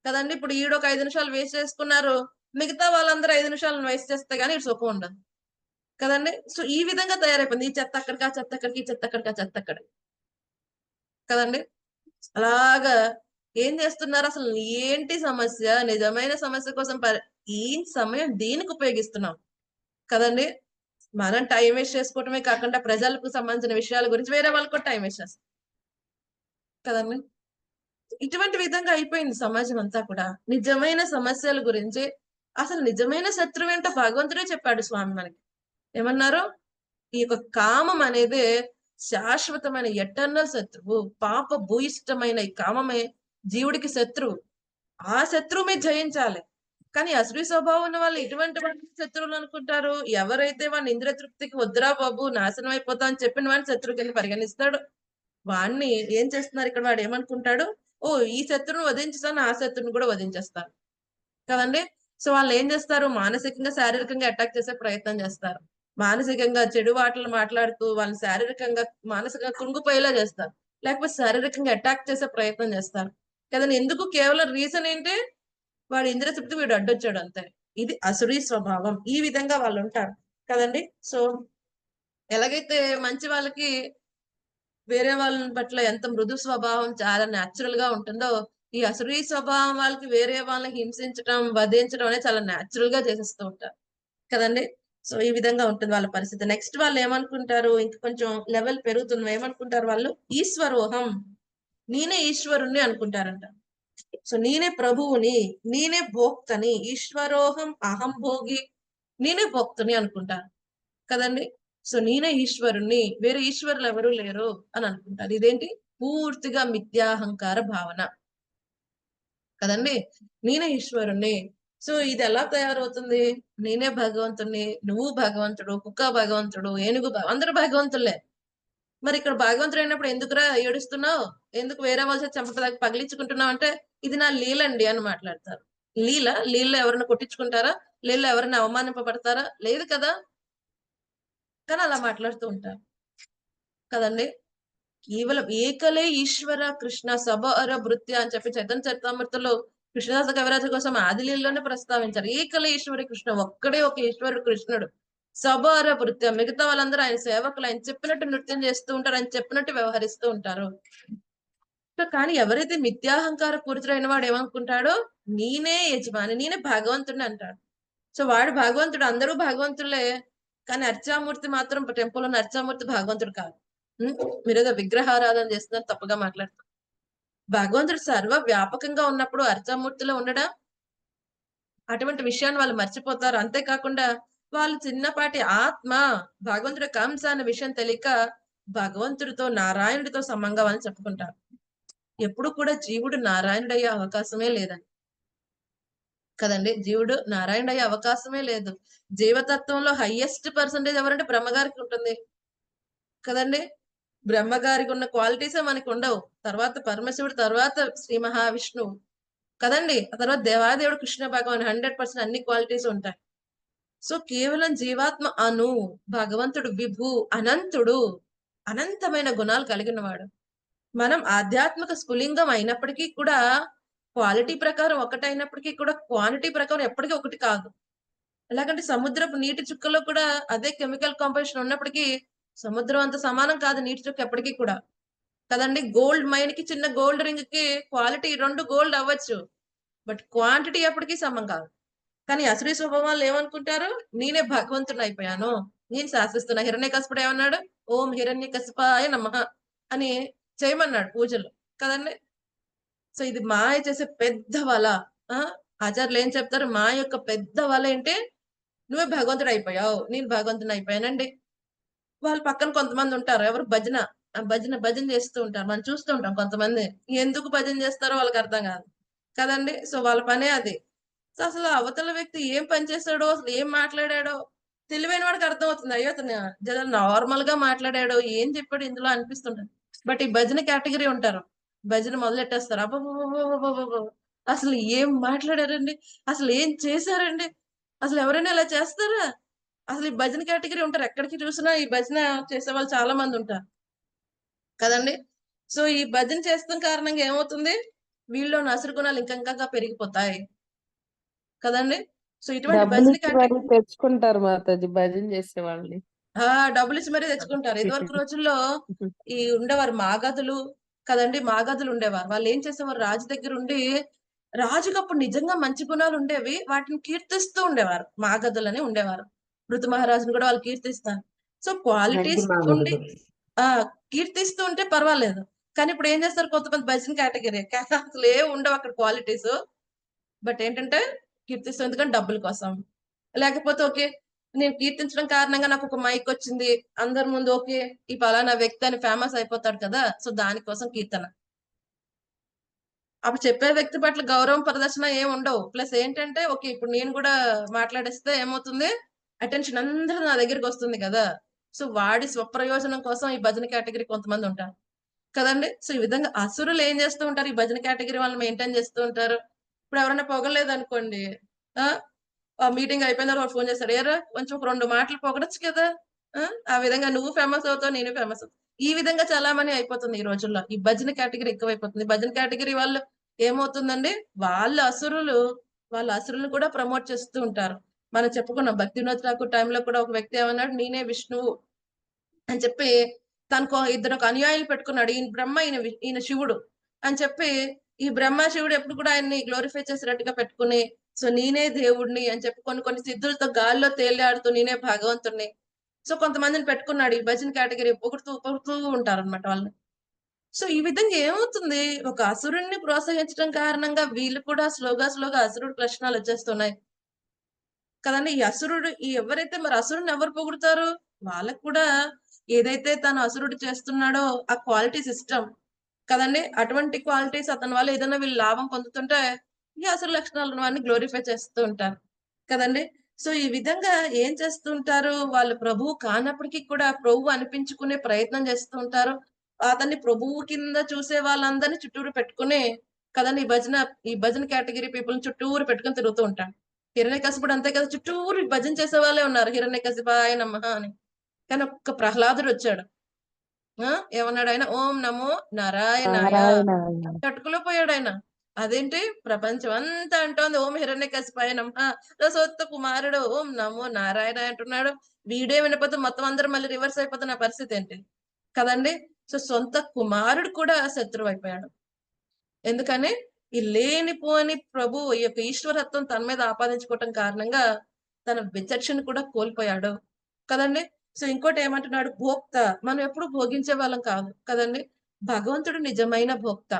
కదండి. ఇప్పుడు ఈడ ఒక 5 నిమిషాలు వేస్ట్ చేసుకున్నారు, మిగతా వాళ్ళందరూ 5 నిమిషాలను వేస్ట్ చేస్తే గానీ ఇటు సుఖం ఉండదు కదండి. సో ఈ విధంగా తయారైపోయింది, ఈ చెత్త అక్కడికి, ఆ చెత్త అక్కడికి, ఈ చెత్త అక్కడికి, ఆ చెత్త అక్కడికి కదండి. అలాగా ఏం చేస్తున్నారు, అసలు ఏంటి సమస్య, నిజమైన సమస్య కోసం ఈ సమయం దీనికి ఉపయోగిస్తున్నాం కదండి. మనం టైం వేస్ట్ చేసుకోవటమే కాకుండా ప్రజలకు సంబంధించిన విషయాల గురించి వేరే వాళ్ళకు కూడా టైం వేస్ట్ చేస్తాం కదండి. ఇటువంటి విధంగా అయిపోయింది సమాజం అంతా కూడా. నిజమైన సమస్యల గురించి, అసలు నిజమైన శత్రువు ఏంటో భగవంతుడే చెప్పాడు స్వామి మనకి. ఏమన్నారు, ఈ యొక్క కామం అనేది శాశ్వతమైన ఎటర్నల్ శత్రువు, పాప భూయిష్టమైన ఈ కామమే జీవుడికి శత్రువు. ఆ శత్రువు మీద జయించాలి. కానీ అసూయ స్వభావం ఉన్న వాళ్ళు ఇటువంటి శత్రువులు అనుకుంటారు, ఎవరైతే వాడిని ఇంద్రియ తృప్తికి వద్దురా బాబు నాశనం అయిపోతా అని చెప్పిన వాడిని శత్రువు కింద పరిగణిస్తాడు. వాడిని ఏం చేస్తున్నారు ఇక్కడ, వాడు ఏమనుకుంటాడు, ఓ ఈ శత్రువును వధించుతాను ఆ శత్రువుని కూడా వధించేస్తాను కదండి. సో వాళ్ళు ఏం చేస్తారు, మానసికంగా శారీరకంగా అటాక్ చేసే ప్రయత్నం చేస్తారు, మానసికంగా చెడు మాటలు మాట్లాడుతూ వాళ్ళని శారీరకంగా మానసికంగా కృంగిపోయేలా చేస్తారు, లేకపోతే శారీరకంగా అటాక్ చేసే ప్రయత్నం చేస్తారు కదండి. ఎందుకు, కేవలం రీజన్ ఏంటి, వాడు ఇంద్రతృప్తి, వీడు అడ్డొచ్చాడు అంతే. ఇది అసురీ స్వభావం. ఈ విధంగా వాళ్ళు ఉంటారు కదండి. సో ఎలాగైతే మంచి వాళ్ళకి వేరే వాళ్ళ పట్ల ఎంత మృదు స్వభావం చాలా న్యాచురల్ గా ఉంటుందో, ఈ అసురీ స్వభావం వాళ్ళకి వేరే వాళ్ళని హింసించడం, వధించడం అనేది చాలా న్యాచురల్ గా చేసేస్తూ ఉంటారు కదండి. సో ఈ విధంగా ఉంటుంది వాళ్ళ పరిస్థితి. నెక్స్ట్ వాళ్ళు ఏమనుకుంటారు, ఇంకా కొంచెం లెవెల్ పెరుగుతుంది, ఏమనుకుంటారు వాళ్ళు, ఈశ్వరోహం, నేనే ఈశ్వరుణ్ణి అనుకుంటారంట. సో నేనే ప్రభువుని, నేనే భోక్తని, ఈశ్వరోహం అహం భోగి, నేనే భోక్తని అనుకుంటారు కదండి. సో నేనే ఈశ్వరుణ్ణి, వేరే ఈశ్వరులు ఎవరు లేరు అని అనుకుంటారు. ఇదేంటి, పూర్తిగా మిథ్యాహంకార భావన కదండి. నేనే ఈశ్వరుణ్ణి. సో ఇది ఎలా తయారవుతుంది, నేనే భగవంతుణ్ణి, నువ్వు భగవంతుడు, కుక్క భగవంతుడు, ఏనుగు అందరూ భగవంతులే. మరి ఇక్కడ భగవంతుడు అయినప్పుడు ఎందుకురా ఏడుస్తున్నావు, ఎందుకు వేరే వాళ్ళ చెంప పగిలించుకుంటున్నావు అంటే, ఇది నా లీలండి అని మాట్లాడతారు. లీల ఎవరైనా కొట్టించుకుంటారా, లీల ఎవరైనా అవమానింపబడతారా, లేదు కదా. కానీ అలా మాట్లాడుతూ ఉంటారు కదండి. కేవలం ఏకలే ఈశ్వర కృష్ణ సభ అర భృత్య అని చెప్పి చైతన్య చరితామృతలో కృష్ణదాస కవిరాజు కోసం ఆదిలీలలోనే ప్రస్తావించారు. ఏకలే ఈశ్వరి కృష్ణ, ఒక్కడే ఒక ఈశ్వరుడు కృష్ణుడు. సభ అర భృత్య, మిగతా వాళ్ళందరూ ఆయన సేవకులు, ఆయన చెప్పినట్టు నృత్యం చేస్తూ ఉంటారు, ఆయన చెప్పినట్టు వ్యవహరిస్తూ ఉంటారు. కానీ ఎవరైతే మిథ్యాహంకార పూరితుడైన వాడు ఏమనుకుంటాడో, నేనే యజమాని, నేనే భగవంతుడిని అంటాడు. సో వాడు భగవంతుడు, అందరూ భగవంతులే, కానీ అర్చామూర్తి మాత్రం టెంపుల్ ఉన్న అర్చామూర్తి భగవంతుడు కాదు. మీరేదో విగ్రహారాధన చేస్తున్నారు, తప్పుగా మాట్లాడుతున్నారు. భగవంతుడు సర్వ వ్యాపకంగా ఉన్నప్పుడు అర్చామూర్తిలో ఉండడా, అటువంటి విషయాన్ని వాళ్ళు మర్చిపోతారు. అంతేకాకుండా వాళ్ళు చిన్నపాటి ఆత్మ భగవంతుడి కంస అనే విషయం తెలియక భగవంతుడితో నారాయణుడితో సమంగా అని చెప్పుకుంటారు. ఎప్పుడు కూడా జీవుడు నారాయణుడు అయ్యే అవకాశమే లేదని కదండి. జీవుడు నారాయణ అయ్యే అవకాశమే లేదు. జీవతత్వంలో హైయెస్ట్ పర్సంటేజ్ ఎవరంటే బ్రహ్మగారికి ఉంటుంది కదండి. బ్రహ్మగారికి ఉన్న క్వాలిటీసే మనకి ఉండవు. తర్వాత పరమశివుడు, తర్వాత శ్రీ మహావిష్ణువు కదండి. ఆ తర్వాత దేవాదేవుడు కృష్ణ భగవాన్ 100% అన్ని క్వాలిటీస్ ఉంటాయి. సో కేవలం జీవాత్మ అను, భగవంతుడు విభు, అనంతుడు, అనంతమైన గుణాలు కలిగిన వాడు. మనం ఆధ్యాత్మిక స్ఫులింగం అయినప్పటికీ కూడా క్వాలిటీ ప్రకారం ఒకటైనప్పటికీ కూడా క్వాంటిటీ ప్రకారం ఎప్పటికీ ఒకటి కాదు. ఎలాగంటే సముద్రపు నీటి చుక్కలో కూడా అదే కెమికల్ కాంపోజిషన్ ఉన్నప్పటికీ సముద్రం అంత సమానం కాదు నీటి చుక్క ఎప్పటికీ కూడా కదండి. గోల్డ్ మైన్ కి చిన్న గోల్డ్ రింగ్ కి క్వాలిటీ 2 గోల్డ్ అవ్వచ్చు, బట్ క్వాంటిటీ ఎప్పటికీ సమం కాదు. కానీ అసురీ స్వభావాలు ఏమనుకుంటారు, నేనే భగవంతుని అయిపోయాను, నేను శాసిస్తున్నా. హిరణ్యకశిపుడు ఏమన్నాడు, ఓం హిరణ్యకశిపాయ నమః అని చేయమన్నాడు పూజలు కదండి. సో ఇది మాయ చేసే పెద్ద వల. ఆచార్యులు ఏం చెప్తారు, మా యొక్క పెద్ద వల ఏంటి, నువ్వే భగవంతుడు అయిపోయావు, నేను భగవంతుని అయిపోయానండి. వాళ్ళ పక్కన కొంతమంది ఉంటారు, ఎవరు భజన భజన చేస్తూ ఉంటారు. మనం చూస్తూ ఉంటాం కొంతమంది, ఎందుకు భజన చేస్తారో వాళ్ళకి అర్థం కాదు కదండి. సో వాళ్ళ పనే అది. సో అసలు అవతల వ్యక్తి ఏం పని చేస్తాడో, అసలు ఏం మాట్లాడాడో తెలివైన వాడికి అర్థం అవుతుంది. అయ్యో అతను నార్మల్ గా మాట్లాడాడో, ఏం చెప్పాడు ఇందులో అనిపిస్తుంటది. బట్ ఈ భజన కేటగిరీ ఉంటారు, భజన మొదలెట్టేస్తారు. అబ్బో అసలు ఏం మాట్లాడారండి, అసలు ఏం చేశారండి, అసలు ఎవరైనా ఇలా చేస్తారా, అసలు ఈ భజన కేటగిరీ ఉంటారు. ఎక్కడికి చూసినా ఈ భజన చేసే వాళ్ళు చాలా మంది ఉంటారు కదండి. సో ఈ భజన చేస్తున్న కారణంగా ఏమవుతుంది, వీళ్ళు నసురు గుణాలు ఇంకా పెరిగిపోతాయి కదండి. సో ఇటువంటి భజన కేటగిరీ తెచ్చుకుంటారు మాతాజీ భజన చేసే వాళ్ళని. డబ్బులు ఇచ్చి మరీ తెచ్చుకుంటారు. ఇదివరకు రోజుల్లో ఈ ఉండేవారు మాగదులు కదండి, మాగదులు ఉండేవారు. వాళ్ళు ఏం చేసేవారు, రాజు దగ్గర ఉండి, రాజుకు అప్పుడు నిజంగా మంచి గుణాలు ఉండేవి, వాటిని కీర్తిస్తూ ఉండేవారు. మాగదులని ఉండేవారు. ఋతు మహారాజును కూడా వాళ్ళు కీర్తిస్తారు. సో క్వాలిటీస్ ఉండి కీర్తిస్తూ ఉంటే పర్వాలేదు. కానీ ఇప్పుడు ఏం చేస్తారు, కొంతమంది భజన కేటగిరీ అసలు ఏం ఉండవు అక్కడ క్వాలిటీస్, బట్ ఏంటంటే కీర్తిస్తూ, ఎందుకంటే డబ్బుల కోసం. లేకపోతే ఓకే, నేను కీర్తించడం కారణంగా నాకు ఒక మైక్ వచ్చింది, అందరి ముందు ఓకే ఈ పలానా వ్యక్తి అని ఫేమస్ అయిపోతాడు కదా, సో దానికోసం కీర్తన. అప్పుడు చెప్పే వ్యక్తి పట్ల గౌరవం ప్రదర్శన ఏం ఉండవు. ప్లస్ ఏంటంటే ఓకే ఇప్పుడు నేను కూడా మాట్లాడేస్తే ఏమవుతుంది, అటెన్షన్ అందరూ నా దగ్గరికి వస్తుంది కదా. సో వాడి స్వప్రయోజనం కోసం ఈ భజన కేటగిరీ కొంతమంది ఉంటారు కదండి. సో ఈ విధంగా అసురులు ఏం చేస్తూ ఉంటారు, ఈ భజన కేటగిరీ వాళ్ళని మెయింటైన్ చేస్తూ ఉంటారు. ఇప్పుడు ఎవరైనా పొగలేదు అనుకోండి, మీటింగ్ అయిపోయిన తర్వాత ఫోన్ చేస్తాడు, ఏరా కొంచెం ఒక 2 మాటలు పొగడచ్చు కదా. ఆ విధంగా నువ్వు ఫేమస్ అవుతావు, నేను ఫేమస్ అవుతావు. ఈ విధంగా చాలా మంది అయిపోతుంది ఈ రోజుల్లో. ఈ భజన కేటగిరీ ఎక్కువైపోతుంది. భజన కేటగిరీ వాళ్ళు ఏమవుతుందండి, వాళ్ళ అసురులు వాళ్ళ అసురులను కూడా ప్రమోట్ చేస్తూ ఉంటారు. మనం చెప్పుకున్నాం భక్తి వినోద్ ఠాకూర్ టైంలో కూడా ఒక వ్యక్తి ఏమన్నాడు, నేనే విష్ణువు అని చెప్పి తనకు ఇద్దరు ఒక అనుయాయులు పెట్టుకున్నాడు. ఈయన బ్రహ్మ, ఈయన శివుడు అని చెప్పి ఈ బ్రహ్మ శివుడు ఎప్పుడు కూడా ఆయన్ని గ్లోరిఫై చేసినట్టుగా పెట్టుకుని, సో నేనే దేవుడిని అని చెప్పి కొన్ని కొన్ని సిద్ధులతో గాల్లో తేలియాడుతూ నేనే భగవంతుడిని, సో కొంతమందిని పెట్టుకున్నాడు. ఈ భజన కేటగిరీ పొగుడుతూ ఉంటారు అనమాట వాళ్ళని. సో ఈ విధంగా ఏమవుతుంది, ఒక అసురుణ్ణి ప్రోత్సహించడం కారణంగా వీళ్ళు కూడా స్లోగా అసురుడు లక్షణాలు వచ్చేస్తున్నాయి కదండి. ఈ అసురుడు ఎవరైతే మరి అసురుని ఎవరు పొగుడుతారు, వాళ్ళకు కూడా ఏదైతే తను అసురుడు చేస్తున్నాడో ఆ క్వాలిటీస్ ఇష్టం కదండి. అటువంటి క్వాలిటీస్ అతని వల్ల ఏదైనా వీళ్ళు లాభం పొందుతుంటే ఈ అసురు లక్షణాలను వాడిని గ్లోరిఫై చేస్తూ ఉంటారు కదండి. సో ఈ విధంగా ఏం చేస్తూ ఉంటారు, వాళ్ళు ప్రభువు కానప్పటికీ కూడా ప్రభువు అనిపించుకునే ప్రయత్నం చేస్తూ ఉంటారు. అతన్ని ప్రభువు కింద చూసే వాళ్ళందరినీ చుట్టూరు పెట్టుకుని కదండి ఈ భజన కేటగిరీ పీపుల్ చుట్టూరు పెట్టుకుని తిరుగుతూ ఉంటారు. హిరణ్యకశిపుడు అంతే కదా, చుట్టూరు భజన చేసే వాళ్ళే ఉన్నారు, హిరణ్యకశిపాయ నమః అని. కానీ ఒక్క ప్రహ్లాదుడు వచ్చాడు, ఏమన్నాడు ఆయన, ఓం నమో నారాయణాయ తట్టుకులో పోయాడు ఆయన. అదేంటి, ప్రపంచం అంతా అంటోంది ఓం హిరణ్యకశిపాయ నమః, రసోత్త కుమారుడు ఓం నమో నారాయణ అంటున్నాడు. వీడే వినపోతే మొత్తం అందరూ మళ్ళీ రివర్స్ అయిపోతున్న పరిస్థితి ఏంటి కదండి. సో సొంత కుమారుడు కూడా శత్రువు అయిపోయాడు. ఎందుకని ఈ లేనిపోని ప్రభు ఈ యొక్క ఈశ్వరత్వం తన మీద ఆపాదించుకోవటం కారణంగా తన విచక్షణ కూడా కోల్పోయాడు కదండి. సో ఇంకోటి ఏమంటున్నాడు, భోక్త. మనం ఎప్పుడు భోగించే వాళ్ళం కాదు కదండి, భగవంతుడు నిజమైన భోక్త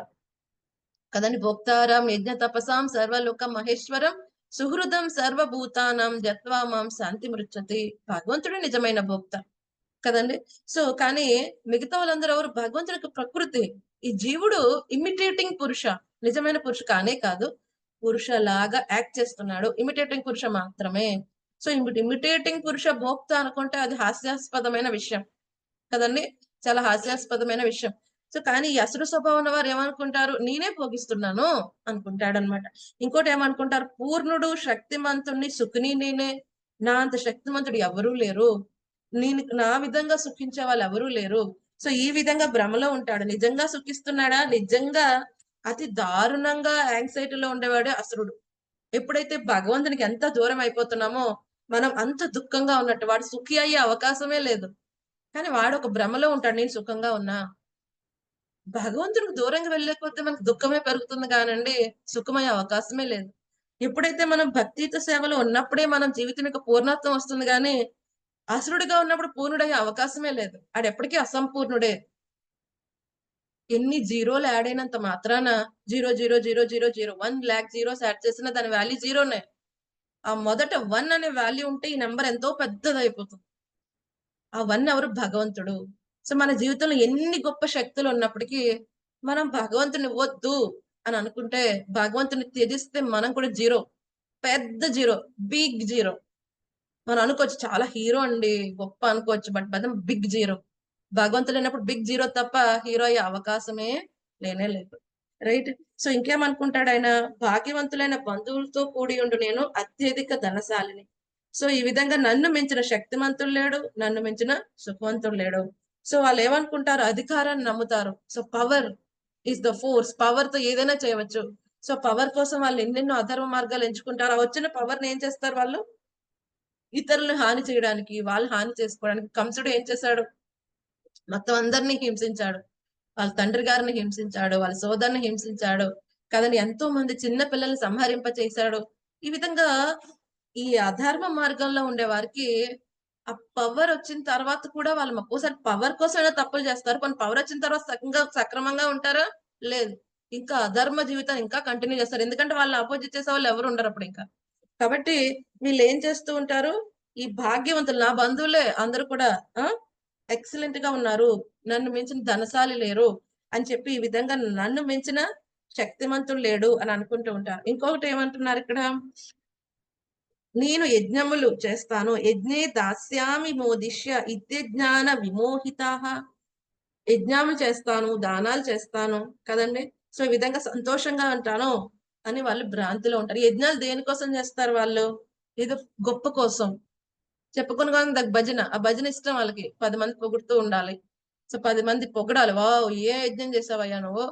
కదండి. భోక్తారం యజ్ఞ తపసాం సర్వలోక మహేశ్వరం సుహృదం సర్వభూతానం జత్వా మాం శాంతి మృచ్చతి. భగవంతుడు నిజమైన భోక్త కదండి. సో కానీ మిగతా వాళ్ళందరూ ఎవరు, భగవంతుడికి ప్రకృతి. ఈ జీవుడు ఇమిటేటింగ్ పురుష, నిజమైన పురుష కానే కాదు, పురుషలాగా యాక్ట్ చేస్తున్నాడు, ఇమిటేటింగ్ పురుష మాత్రమే. సో ఇమిటేటింగ్ పురుష భోక్త అనుకుంటే అది హాస్యాస్పదమైన విషయం కదండి, చాలా హాస్యాస్పదమైన విషయం. సో కానీ ఈ అసురు స్వభావం వారు ఏమనుకుంటారు, నేనే భోగిస్తున్నాను అనుకుంటాడు అనమాట. ఇంకోటి ఏమనుకుంటారు, పూర్ణుడు శక్తిమంతుణ్ణి సుఖిని నేనే, నా అంత శక్తిమంతుడు ఎవరూ లేరు, నా విధంగా సుఖించే వాళ్ళు ఎవరూ లేరు. సో ఈ విధంగా భ్రమలో ఉంటాడు. నిజంగా సుఖిస్తున్నాడా, నిజంగా అతి దారుణంగా యాంగ్జైటీలో ఉండేవాడే అసురుడు. ఎప్పుడైతే భగవంతునికి ఎంత దూరం అయిపోతున్నామో మనం అంత దుఃఖంగా ఉన్నట్టు, వాడు సుఖి అయ్యే అవకాశమే లేదు. కానీ వాడు ఒక భ్రమలో ఉంటాడు, నేను సుఖంగా ఉన్నా. భగవంతునికి దూరంగా వెళ్ళలేకపోతే మనకు దుఃఖమే పెరుగుతుంది కానండి, సుఖమయ్యే అవకాశమే లేదు. ఎప్పుడైతే మనం భక్తియుత సేవలో ఉన్నప్పుడే మనం జీవితం యొక్క పూర్ణత్వం వస్తుంది, కానీ అసురుడిగా ఉన్నప్పుడు పూర్ణుడయ్యే అవకాశమే లేదు. ఆడు ఎప్పటికీ అసంపూర్ణుడే. ఎన్ని జీరోలు యాడ్ అయినంత మాత్రాన 00000 1,00,000 జీరోస్ యాడ్ చేసిన దాని వాల్యూ జీరోనే. ఆ మొదట 1 అనే వాల్యూ ఉంటే ఈ నెంబర్ ఎంతో పెద్దదైపోతుంది. ఆ 1 ఎవరు, భగవంతుడు. సో మన జీవితంలో ఎన్ని గొప్ప శక్తులు ఉన్నప్పటికీ మనం భగవంతుని వద్దు అని అనుకుంటే, భగవంతుని త్యజిస్తే మనం కూడా జీరో, పెద్ద జీరో, బిగ్ జీరో. మనం అనుకోవచ్చు చాలా హీరో అండి గొప్ప అనుకోవచ్చు, బట్ బిగ్ జీరో. భగవంతుడు అయినప్పుడు బిగ్ జీరో తప్ప హీరో అయ్యే అవకాశమే లేనే లేదు, రైట్. సో ఇంకేమనుకుంటాడు ఆయన, భాగ్యవంతులైన బంధువులతో కూడి ఉండు నేను అత్యధిక ధనశాలిని. సో ఈ విధంగా నన్ను మించిన శక్తిమంతుడు లేడు, నన్ను మించిన సుఖవంతుడు లేడు. సో వాళ్ళు ఏమనుకుంటారు, అధికారాన్ని నమ్ముతారు. So power is the force, power తో ఏదైనా చేయవచ్చు. సో పవర్ కోసం వాళ్ళు ఎన్నెన్నో అధర్మ మార్గాలు ఎంచుకుంటారు. ఆ వచ్చిన పవర్ ని ఏం చేస్తారు వాళ్ళు, ఇతరులను హాని చేయడానికి, వాళ్ళు హాని చేసుకోవడానికి. కంసుడు ఏం చేశాడు, మొత్తం అందరినీ హింసించాడు. వాళ్ళ తండ్రి గారిని హింసించాడు, వాళ్ళ సోదరుని హింసించాడు కదండి. ఎంతో మంది చిన్న పిల్లల్ని సంహరింప చేశాడు. ఈ విధంగా ఈ అధర్మ మార్గంలో ఉండే వారికి ఆ పవర్ వచ్చిన తర్వాత కూడా వాళ్ళు ఒక్కోసారి పవర్ కోసమైనా తప్పులు చేస్తారు. కొన్ని పవర్ వచ్చిన తర్వాత సక్రమంగా ఉంటారా, లేదు, ఇంకా అధర్మ జీవితాన్ని ఇంకా కంటిన్యూ చేస్తారు. ఎందుకంటే వాళ్ళని అపోజిట్ చేసే వాళ్ళు ఎవరు ఉండరు అప్పుడు ఇంకా. కాబట్టి వీళ్ళు ఏం చేస్తూ ఉంటారు, ఈ భాగ్యవంతులు నా బంధువులే అందరూ కూడా ఎక్సలెంట్ గా ఉన్నారు, నన్ను మించిన ధనశాలి లేరు అని చెప్పి ఈ విధంగా నన్ను మించిన శక్తిమంతుడు లేడు అని అనుకుంటూ ఉంటారు. ఇంకొకటి ఏమంటున్నారు ఇక్కడ, నేను యజ్ఞములు చేస్తాను, యజ్ఞే దాస్యామి మోదిష్య ఇత్యజ్ఞాన విమోహితాః. యజ్ఞాలు చేస్తాను, దానాలు చేస్తాను కదండి. సో ఈ విధంగా సంతోషంగా ఉంటాను అని వాళ్ళు భ్రాంతిలో ఉంటారు. యజ్ఞాలు దేనికోసం చేస్తారు వాళ్ళు, ఏదో గొప్ప కోసం చెప్పుకుని భజన, ఆ భజన ఇష్టం వాళ్ళకి. 10 మంది పొగుడుతూ ఉండాలి. సో 10 మంది పొగడాలి, వావ్ ఏ యజ్ఞం చేసావయ్యా నువ్వు,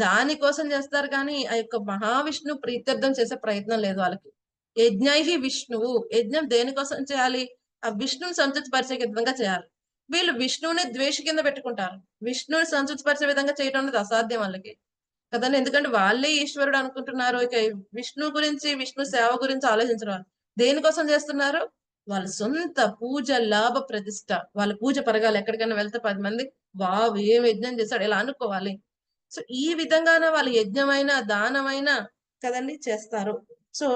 దానికోసం చేస్తారు కానీ ఆ యొక్క మహావిష్ణు ప్రీత్యర్థం చేసే ప్రయత్నం లేదు వాళ్ళకి. యజ్ఞైహి విష్ణువు, యజ్ఞం దేనికోసం చేయాలి? ఆ విష్ణుని సంతృప్తిపరిచే విధంగా చేయాలి. వీళ్ళు విష్ణువుని ద్వేష కింద పెట్టుకుంటారు. విష్ణువుని సంతృప్తిపరిచే విధంగా చేయడం అనేది అసాధ్యం వాళ్ళకి కదండి. ఎందుకంటే వాళ్ళే ఈశ్వరుడు అనుకుంటున్నారు. ఇక విష్ణు గురించి, విష్ణు సేవ గురించి ఆలోచించరు. దేనికోసం చేస్తున్నారు? వాళ్ళ సొంత పూజ, లాభ, ప్రతిష్ట. వాళ్ళ పూజ పరగాలి. ఎక్కడికైనా వెళ్తే 10 మంది వావ్ ఏం యజ్ఞం చేశాడు ఇలా అనుకోవాలి. సో ఈ విధంగానే వాళ్ళు యజ్ఞమైన, దానమైన కదండి చేస్తారు. సో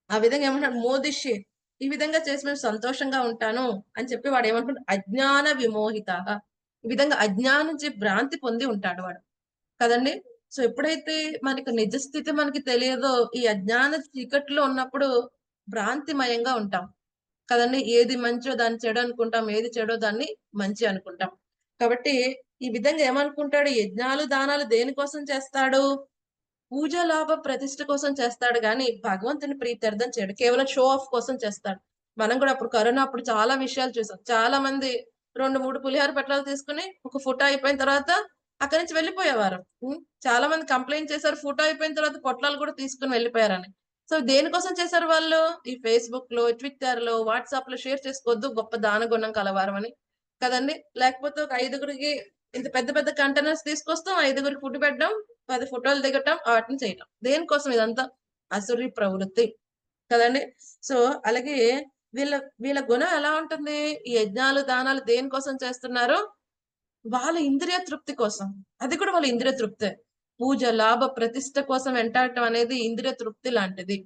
ఆ విధంగా ఏమంటాడు మోదిషి, ఈ విధంగా చేసి మేము సంతోషంగా ఉంటాను అని చెప్పి వాడు ఏమంటాడు అజ్ఞాన విమోహిత. ఈ విధంగా అజ్ఞానం నుంచి భ్రాంతి పొంది ఉంటాడు వాడు కదండి. సో ఎప్పుడైతే మనకి నిజ స్థితి మనకి తెలియదో ఈ అజ్ఞాన చీకట్లో ఉన్నప్పుడు భ్రాంతిమయంగా ఉంటాం కదండి. ఏది మంచో దాన్ని చెడు అనుకుంటాం, ఏది చెడో దాన్ని మంచి అనుకుంటాం. కాబట్టి ఈ విధంగా ఏమనుకుంటాడు, యజ్ఞాలు దానాలు దేనికోసం చేస్తాడు? పూజ, లాభ, ప్రతిష్ఠ కోసం చేస్తాడు గాని భగవంతుని ప్రీత్యర్థం చేయడు. కేవలం షో ఆఫ్ కోసం చేస్తాడు. మనం కూడా అప్పుడు కరోనా అప్పుడు చాలా విషయాలు చూసాం. చాలా మంది 2-3 పులిహోర పట్టాలు తీసుకుని ఒక ఫోటో అయిపోయిన తర్వాత అక్కడి నుంచి వెళ్ళిపోయేవారు. చాలా మంది కంప్లైంట్ చేశారు, ఫోటో అయిపోయిన తర్వాత పొట్లాలు కూడా తీసుకుని వెళ్ళిపోయారని. సో దేనికోసం చేశారు వాళ్ళు? ఈ ఫేస్బుక్ లో, ట్విట్టర్ లో, వాట్సాప్ లో షేర్ చేసుకోవద్దు గొప్ప దాన గుణం కలవారం అని కదండి. లేకపోతే ఒక 5గురికి ఇంత పెద్ద పెద్ద కంటైనర్స్ తీసుకొస్తాం, 5గురికి ఫుడ్ పెట్టడం, 10 ఫోటోలు దిగటం, వాటిని చేయటం. దేనికోసం? ఇదంతా అసురి ప్రవృత్తి కదండి. సో అలాగే వీళ్ళ వీళ్ళ గుణం ఎలా ఉంటుంది? ఈ యజ్ఞాలు దానాలు దేనికోసం చేస్తున్నారు? వాళ్ళ ఇంద్రియ తృప్తి కోసం. అది కూడా వాళ్ళ ఇంద్రియ తృప్తే. పూజ, లాభ, ప్రతిష్ఠ కోసం వెంటాడటం అనేది ఇంద్రియ తృప్తి లాంటిది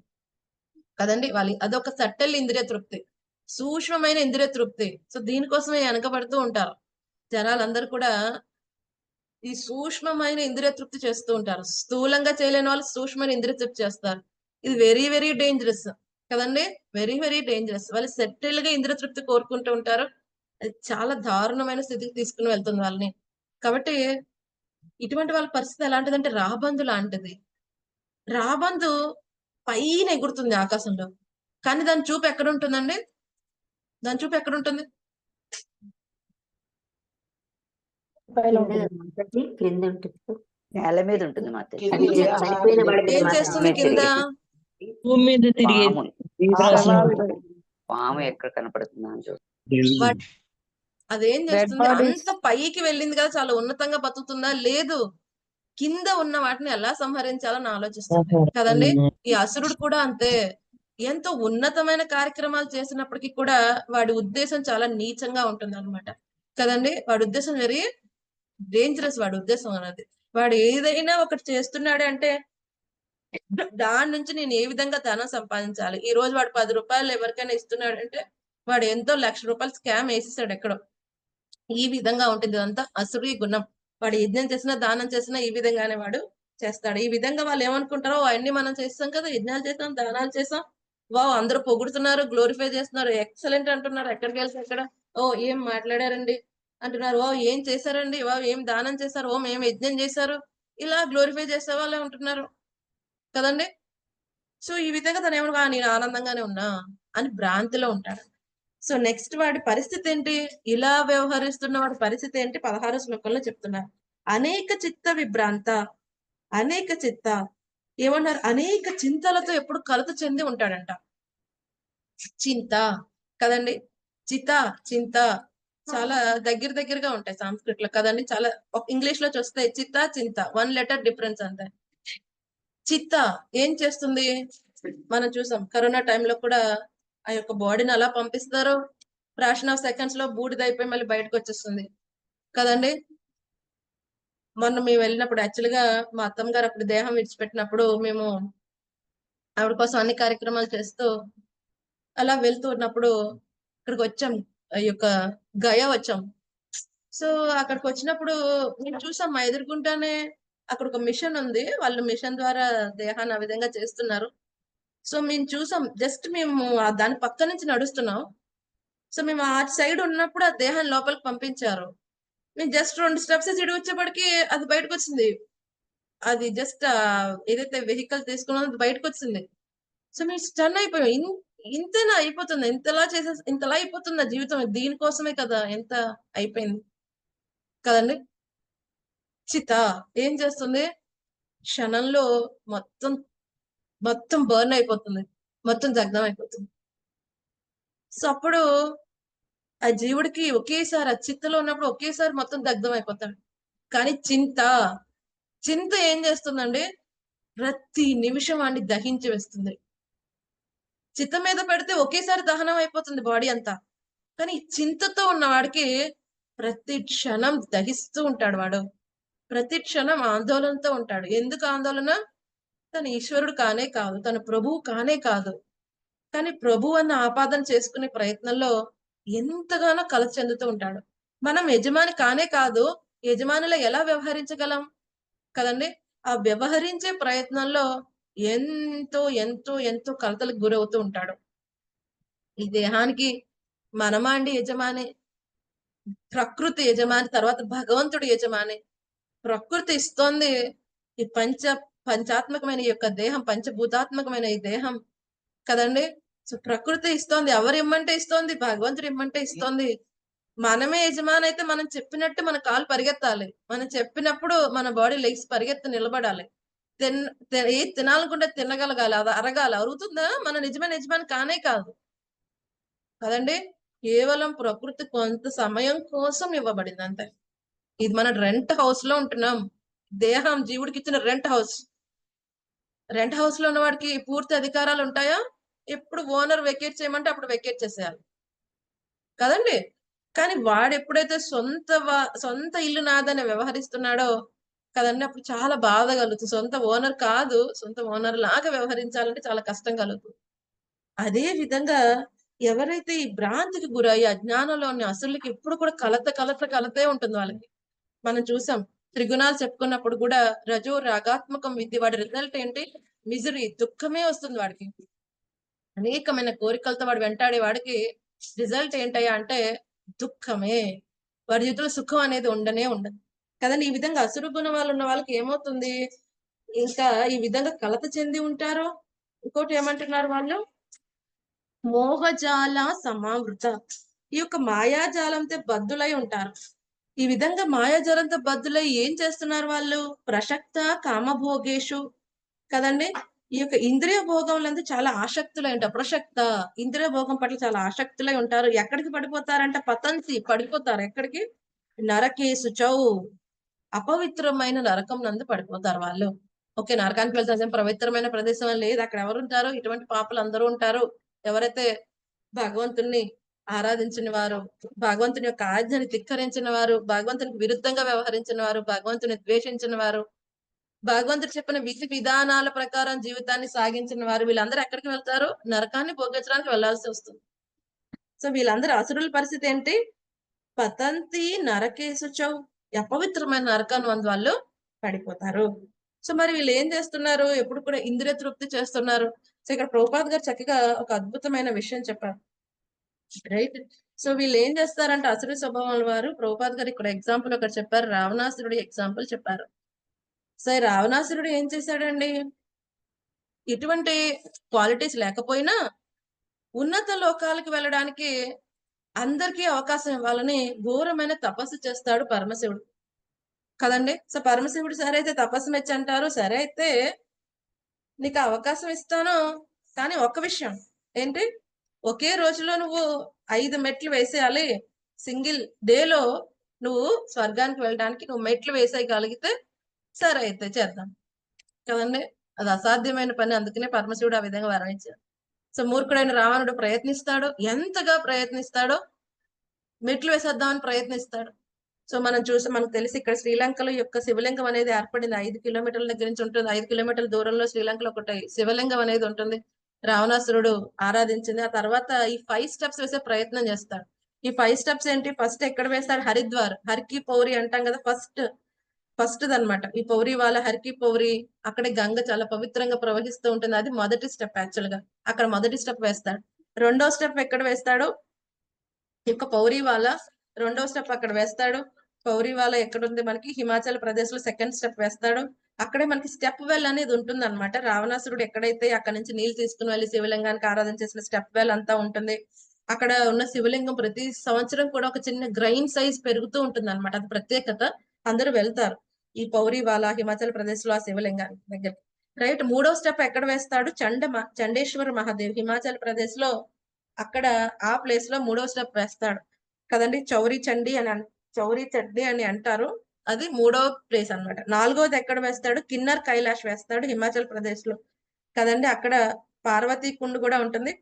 కదండి. వాళ్ళ అదొక సట్టెల్ ఇంద్రియ తృప్తి, సూక్ష్మమైన ఇంద్రియ తృప్తి. సో దీనికోసమే వెనకబడుతూ ఉంటారు జనాలందరూ కూడా. ఈ సూక్ష్మమైన ఇంద్రియ తృప్తి చేస్తూ ఉంటారు. స్థూలంగా చేయలేని వాళ్ళు సూక్ష్మమైన ఇంద్రియ తృప్తి చేస్తారు. ఇది వెరీ వెరీ డేంజరస్ కదండి. Very very dangerous. వాళ్ళు సెటిల్ గా ఇంద్రియ తృప్తి కోరుకుంటూ ఉంటారు. అది చాలా దారుణమైన స్థితికి తీసుకుని వెళ్తుంది వాళ్ళని. కాబట్టి ఇటువంటి వాళ్ళ పరిస్థితి ఎలాంటిదంటే రాబందు లాంటిది. రాబందు పైన ఎగురుతుంది ఆకాశంలో, కానీ దాని చూపు ఎక్కడ ఉంటుందండి? దాని చూపు ఎక్కడ ఉంటుంది? పైన కింద ఉంటుంది. మాతాజీ, క్రింద ఉంటుంది. నేల మీద ఉంటుంది మాతాజీ. అది చనిపోయిన వాడి మీద ఏం మాత్రమే చేస్తుంది కింద? తిరిగేది. భూమి మీద తిరిగేది పాము శవాలు పాము ఎక్కడ కనపడుతుందా అని చూస్తాం. వాట్ అదేం డెడ్ చేస్తుంది? బాడీస్ అంత పైకి వెళ్ళింది కదా, చాలా ఉన్నతంగా బతుకుతుందా? లేదు. కింద ఉన్న వాటిని ఎలా సంహరించాలని ఆలోచిస్తుంది కదండి. ఈ అసురుడు కూడా అంతే. ఎంతో ఉన్నతమైన కార్యక్రమాలు చేసినప్పటికీ కూడా వాడి ఉద్దేశం చాలా నీచంగా ఉంటుంది అనమాట కదండి. వాడి ఉద్దేశం వెరీ డేంజరస్. వాడి ఉద్దేశం అనేది, వాడు ఏదైనా ఒకటి చేస్తున్నాడు అంటే దాని నుంచి నేను ఏ విధంగా ధనం సంపాదించాలి. ఈ రోజు వాడు 10 రూపాయలు ఎవరికైనా ఇస్తున్నాడు అంటే వాడు ఎంతో ₹1,00,000 స్కామ్ వేసేసాడు ఎక్కడో. ఈ విధంగా ఉంటుంది ఇదంతా అసురీ గుణం. వాడు యజ్ఞం చేసినా, దానం చేసినా ఈ విధంగానే వాడు చేస్తాడు. ఈ విధంగా వాళ్ళు ఏమనుకుంటారో అవన్నీ మనం చేస్తాం కదా, యజ్ఞాలు చేసాం, దానాలు చేసాం, వావ్ అందరూ పొగుడుతున్నారు, గ్లోరిఫై చేస్తున్నారు, ఎక్సలెంట్ అంటున్నారు. ఎక్కడికి వెళ్తే అక్కడ ఓ ఏం మాట్లాడారండి అంటున్నారు, ఓ ఏం చేశారండి, ఓ ఏం దానం చేశారు, ఓ ఏం యజ్ఞం చేశారు, ఇలా గ్లోరిఫై చేసే వాళ్ళే ఉంటున్నారు కదండి. సో ఈ విధంగా తను ఏమనుకో నేను ఆనందంగానే ఉన్నా అని భ్రాంతిలో ఉంటాడు. సో నెక్స్ట్ వాడి పరిస్థితి ఏంటి? ఇలా వ్యవహరిస్తున్న వాడి పరిస్థితి ఏంటి? 16వ శ్లోకంలో చెప్తున్నారు. అనేక చిత్త విభ్రాంత, అనేక చిత్త ఏమన్నారు? అనేక చింతలతో ఎప్పుడు కలత చెంది ఉంటాడంట. చింత కదండి, చిత, చింత చాలా దగ్గర దగ్గరగా ఉంటాయి సంస్కృతిలో కదండి. చాలా ఇంగ్లీష్ లో చూస్తే చిత్త, చింత 1 లెటర్ డిఫరెన్స్ అంతే. చిత్త ఏం చేస్తుంది? మనం చూసాం కరోనా టైంలో కూడా ఆ యొక్క బాడీని అలా పంపిస్తారు, ఫ్రాక్షన్ ఆఫ్ సెకండ్స్ లో బూడిదైపోయి మళ్ళీ బయటకు వచ్చేస్తుంది కదండి. మొన్న మేము వెళ్ళినప్పుడు యాక్చువల్ గా మా అత్తమ్మ గారు అప్పుడు దేహం విడిచిపెట్టినప్పుడు మేము ఆవిడ కోసం అన్ని కార్యక్రమాలు చేస్తూ అలా వెళ్తూ ఉన్నప్పుడు ఇక్కడికి వచ్చాం, ఈ యొక్క గయా వచ్చాం. సో అక్కడికి వచ్చినప్పుడు మేము చూసాం మా ఎదుర్కొంటానే అక్కడ ఒక మిషన్ ఉంది, వాళ్ళు మిషన్ ద్వారా దేహాన్ని ఆ విధంగా చేస్తున్నారు. సో మేము చూసాం, జస్ట్ మేము దాని పక్క నుంచి నడుస్తున్నాం. సో మేము ఆ సైడ్ ఉన్నప్పుడు ఆ దేహాన్ని లోపలికి పంపించారు. మేము జస్ట్ 2 స్టెప్స్ ఇటు వచ్చేప్పటికి అది బయటకు వచ్చింది. అది జస్ట్ ఏదైతే వెహికల్ తీసుకున్నదో అది బయటకు వచ్చింది. సో మేము స్టన్ అయిపోయాం. ఇంతేనా అయిపోతుంది? ఇంతలా అయిపోతుందా జీవితం? దీనికోసమే కదా ఎంత అయిపోయింది కదండి. చిత ఏం చేస్తుంది? క్షణంలో మొత్తం మొత్తం బర్న్ అయిపోతుంది, మొత్తం దగ్ధం అయిపోతుంది. సో అప్పుడు ఆ జీవుడికి ఒకేసారి ఆ చిత్తలో ఉన్నప్పుడు ఒకేసారి మొత్తం దగ్ధం అయిపోతాడు. కానీ చింత ఏం చేస్తుందండి? ప్రతి నిమిషం వాడిని దహించి వేస్తుంది. చిత్త మీద పెడితే ఒకేసారి దహనం అయిపోతుంది బాడీ అంతా. కానీ చింతతో ఉన్నవాడికి ప్రతి క్షణం దహిస్తూ ఉంటాడు వాడు. ప్రతి క్షణం ఆందోళనతో ఉంటాడు. ఎందుకు ఆందోళన? తన ఈశ్వరుడు కానే కాదు, తన ప్రభువు కానే కాదు. కానీ ప్రభు అన్న ఆపాదన చేసుకునే ప్రయత్నంలో ఎంతగానో కలత చెందుతూ ఉంటాడు. మనం యజమాని కానే కాదు, యజమానిలో ఎలా వ్యవహరించగలం కదండి? ఆ వ్యవహరించే ప్రయత్నంలో ఎంతో ఎంతో ఎంతో కలతలకు గురవుతూ ఉంటాడు. ఈ దేహానికి మనమా అండి యజమాని? ప్రకృతి యజమాని, తర్వాత భగవంతుడు యజమాని. ప్రకృతి ఇస్తోంది ఈ పంచాత్మకమైన ఈ యొక్క దేహం, పంచభూతాత్మకమైన ఈ దేహం కదండి. సో ప్రకృతి ఇస్తోంది. ఎవరు ఇమ్మంటే ఇస్తోంది? భగవంతుడు ఇమ్మంటే ఇస్తోంది. మనమే యజమాని అయితే మనం చెప్పినట్టు మన కాలు పరిగెత్తాలి. మనం చెప్పినప్పుడు మన బాడీ లెగ్స్ పరిగెత్తి నిలబడాలి. ఏది తినాలనుకుంటే తినగలగాలి, అది అరగాలి. అరుగుతుందా? మన నిజమైన యజమాని కానే కాదు కదండి. కేవలం ప్రకృతి కొంత సమయం కోసం ఇవ్వబడింది అంతే. ఇది మన రెంట్ హౌస్ లో ఉంటున్నాం. దేహం జీవుడికి ఇచ్చిన రెంట్ హౌస్. రెంట్ హౌస్ లో ఉన్న వాడికి పూర్తి అధికారాలు ఉంటాయా? ఎప్పుడు ఓనర్ వెకేట్ చేయమంటే అప్పుడు వెకేట్ చేసేయాలి కదండి. కానీ వాడు ఎప్పుడైతే సొంత ఇల్లు నాదని వ్యవహరిస్తున్నాడో కదండి, అప్పుడు చాలా బాధ కలుగుతుంది. సొంత ఓనర్ కాదు, సొంత ఓనర్ లాగా వ్యవహరించాలంటే చాలా కష్టం కలుగుతుంది. అదే విధంగా ఎవరైతే ఈ భ్రాంతికి గురయ్యి అజ్ఞానంలోని అసురులకి ఎప్పుడు కూడా కలతే ఉంటుంది వాళ్ళకి. మనం చూసాం త్రిగుణాలు చెప్పుకున్నప్పుడు కూడా రజో రాగాత్మకం విద్య, వాడి రిజల్ట్ ఏంటి? మిజరీ, దుఃఖమే వస్తుంది వాడికి. అనేకమైన కోరికలతో వాడు వెంటాడే వాడికి రిజల్ట్ ఏంటయ్యా అంటే దుఃఖమే. వాడి జీవితంలో సుఖం అనేది ఉండనే ఉండదు కదండి. ఈ విధంగా అసురు గుణ వాళ్ళు ఉన్న వాళ్ళకి ఏమవుతుంది? ఇంకా ఈ విధంగా కలత చెంది ఉంటారు. ఇంకోటి ఏమంటున్నారు వాళ్ళు? మోహజాల సమావృత, ఈ యొక్క మాయాజాలంతో బద్దులై ఉంటారు. ఈ విధంగా మాయాజాలంతో బద్దులై ఏం చేస్తున్నారు వాళ్ళు? ప్రసక్త కామభోగేషు కదండి. ఈ యొక్క ఇంద్రియ భోగంలందు చాలా ఆసక్తులై ఉంటారు. ప్రసక్త ఇంద్రియ భోగం పట్ల చాలా ఆసక్తులై ఉంటారు. ఎక్కడికి పడిపోతారంట? పతంతి, పడిపోతారు. ఎక్కడికి? నరకేశుచౌ, అపవిత్రమైన నరకం నందు పడిపోతారు వాళ్ళు. ఓకే, నరకానికి వెళ్తే పవిత్రమైన ప్రదేశం లేదు, అక్కడ ఎవరు ఉంటారు? ఇటువంటి పాపలు అందరూ ఉంటారు. ఎవరైతే భగవంతుణ్ణి ఆరాధించిన వారు, భగవంతుని యొక్క ఆజ్ఞని ధిక్కరించిన వారు, భగవంతునికి విరుద్ధంగా వ్యవహరించిన వారు, భగవంతుని ద్వేషించిన వారు, భగవంతుడు చెప్పిన విధి విధానాల ప్రకారం జీవితాన్ని సాగించిన వారు, వీళ్ళందరూ ఎక్కడికి వెళ్తారు? నరకాన్ని భోగించడానికి వెళ్లాల్సి వస్తుంది. సో వీళ్ళందరూ అసురుల పరిస్థితి ఏంటి? పతంతి నరకేశుచౌ, అపవిత్రమైన నరకాన్ని వాళ్ళు పడిపోతారు. సో మరి వీళ్ళు ఏం చేస్తున్నారు? ఎప్పుడు కూడా ఇంద్రియ తృప్తి చేస్తున్నారు. సో ఇక్కడ ప్రభుపాద్ గారు చక్కగా ఒక అద్భుతమైన విషయం చెప్పారు, రైట్. సో వీళ్ళు ఏం చేస్తారంటే అసురు స్వభావం వారు, ప్రభుపాద్ గారు ఇక్కడ ఎగ్జాంపుల్ ఒకటి చెప్పారు, రావణాసురుడి ఎగ్జాంపుల్ చెప్పారు. సో రావణాసురుడు ఏం చేశాడండి? ఇటువంటి క్వాలిటీస్ లేకపోయినా ఉన్నత లోకాలకు వెళ్ళడానికి అందరికీ అవకాశం ఇవ్వాలని ఘోరమైన తపస్సు చేస్తాడు పరమశివుడు కదండి. సో పరమశివుడు సరే అయితే తపస్సు మెచ్చి అంటారు, సరే అయితే నీకు అవకాశం ఇస్తాను, కానీ ఒక్క విషయం ఏంటి? ఒకే రోజులో నువ్వు 5 మెట్లు వేసేయాలి. సింగిల్ డేలో నువ్వు స్వర్గానికి వెళ్ళడానికి నువ్వు మెట్లు వేసేయగలిగితే సరే అయితే చేద్దాం కదండి. అది అసాధ్యమైన పని, అందుకనే పరమశివుడు ఆ విధంగా వరం ఇచ్చాడు. సో మూర్ఖుడైన రావణుడు ప్రయత్నిస్తాడు, ఎంతగా ప్రయత్నిస్తాడో మెట్లు వేసేద్దామని ప్రయత్నిస్తాడు. సో మనం చూసి మనకు తెలిసి ఇక్కడ శ్రీలంకలో యొక్క శివలింగం అనేది ఏర్పడింది. 5 కిలోమీటర్ల దగ్గర నుంచి ఉంటుంది. 5 కిలోమీటర్ల దూరంలో శ్రీలంకలో ఒకటి శివలింగం అనేది ఉంటుంది. రావణాసురుడు ఆరాధించింది. ఆ తర్వాత ఈ 5 స్టెప్స్ వేసే ప్రయత్నం చేస్తాడు. ఈ 5 స్టెప్స్ ఏంటి? ఫస్ట్ ఎక్కడ వేస్తాడు? హరిద్వార్, హర్కి పౌరి అంటాం కదా, ఫస్ట్ దన్నమాట. ఈ పౌరి వాళ్ళ హర్కి పౌరి, అక్కడే గంగ చాలా పవిత్రంగా ప్రవహిస్తూ ఉంటుంది. అది మొదటి స్టెప్ యాక్చువల్ గా. అక్కడ మొదటి స్టెప్ వేస్తాడు. రెండో స్టెప్ ఎక్కడ వేస్తాడు? ఈ యొక్క పౌరి వాళ్ళ రెండో స్టెప్ అక్కడ వేస్తాడు. పౌరి వాళ్ళ ఎక్కడుంది మనకి? హిమాచల్ ప్రదేశ్ లో సెకండ్ స్టెప్ వేస్తాడు. అక్కడే మనకి స్టెప్ వెల్ అనేది ఉంటుంది అనమాట. రావణాసురుడు ఎక్కడైతే అక్కడ నుంచి నీళ్లు తీసుకుని వెళ్ళి శివలింగానికి ఆరాధన చేసిన స్టెప్ వెల్ అంతా ఉంటుంది. అక్కడ ఉన్న శివలింగం ప్రతి సంవత్సరం కూడా ఒక చిన్న గ్రైన్ సైజ్ పెరుగుతూ ఉంటుంది అనమాట. అది ప్రత్యేకత. అందరూ వెళ్తారు. ఈ పౌరివాలా హిమాచల్ ప్రదేశ్ లో ఆ శివలింగానికి దగ్గర. రైట్. 3వ స్టెప్ ఎక్కడ వేస్తాడు? చండేశ్వర మహాదేవ్ హిమాచల్ ప్రదేశ్ లో అక్కడ ఆ ప్లేస్ లో 3వ స్టెప్ వేస్తాడు కదండి. చౌరీ చడ్డీ అని అంటారు. అది 3వ ప్లేస్ అన్నమాట. 4వది ఎక్కడ వేస్తాడు? కిన్నర్ కైలాష్ వేస్తాడు హిమాచల్ ప్రదేశ్ లో కదండి. అక్కడ పార్వతీ కుండ్ కూడా ఉంటుంది.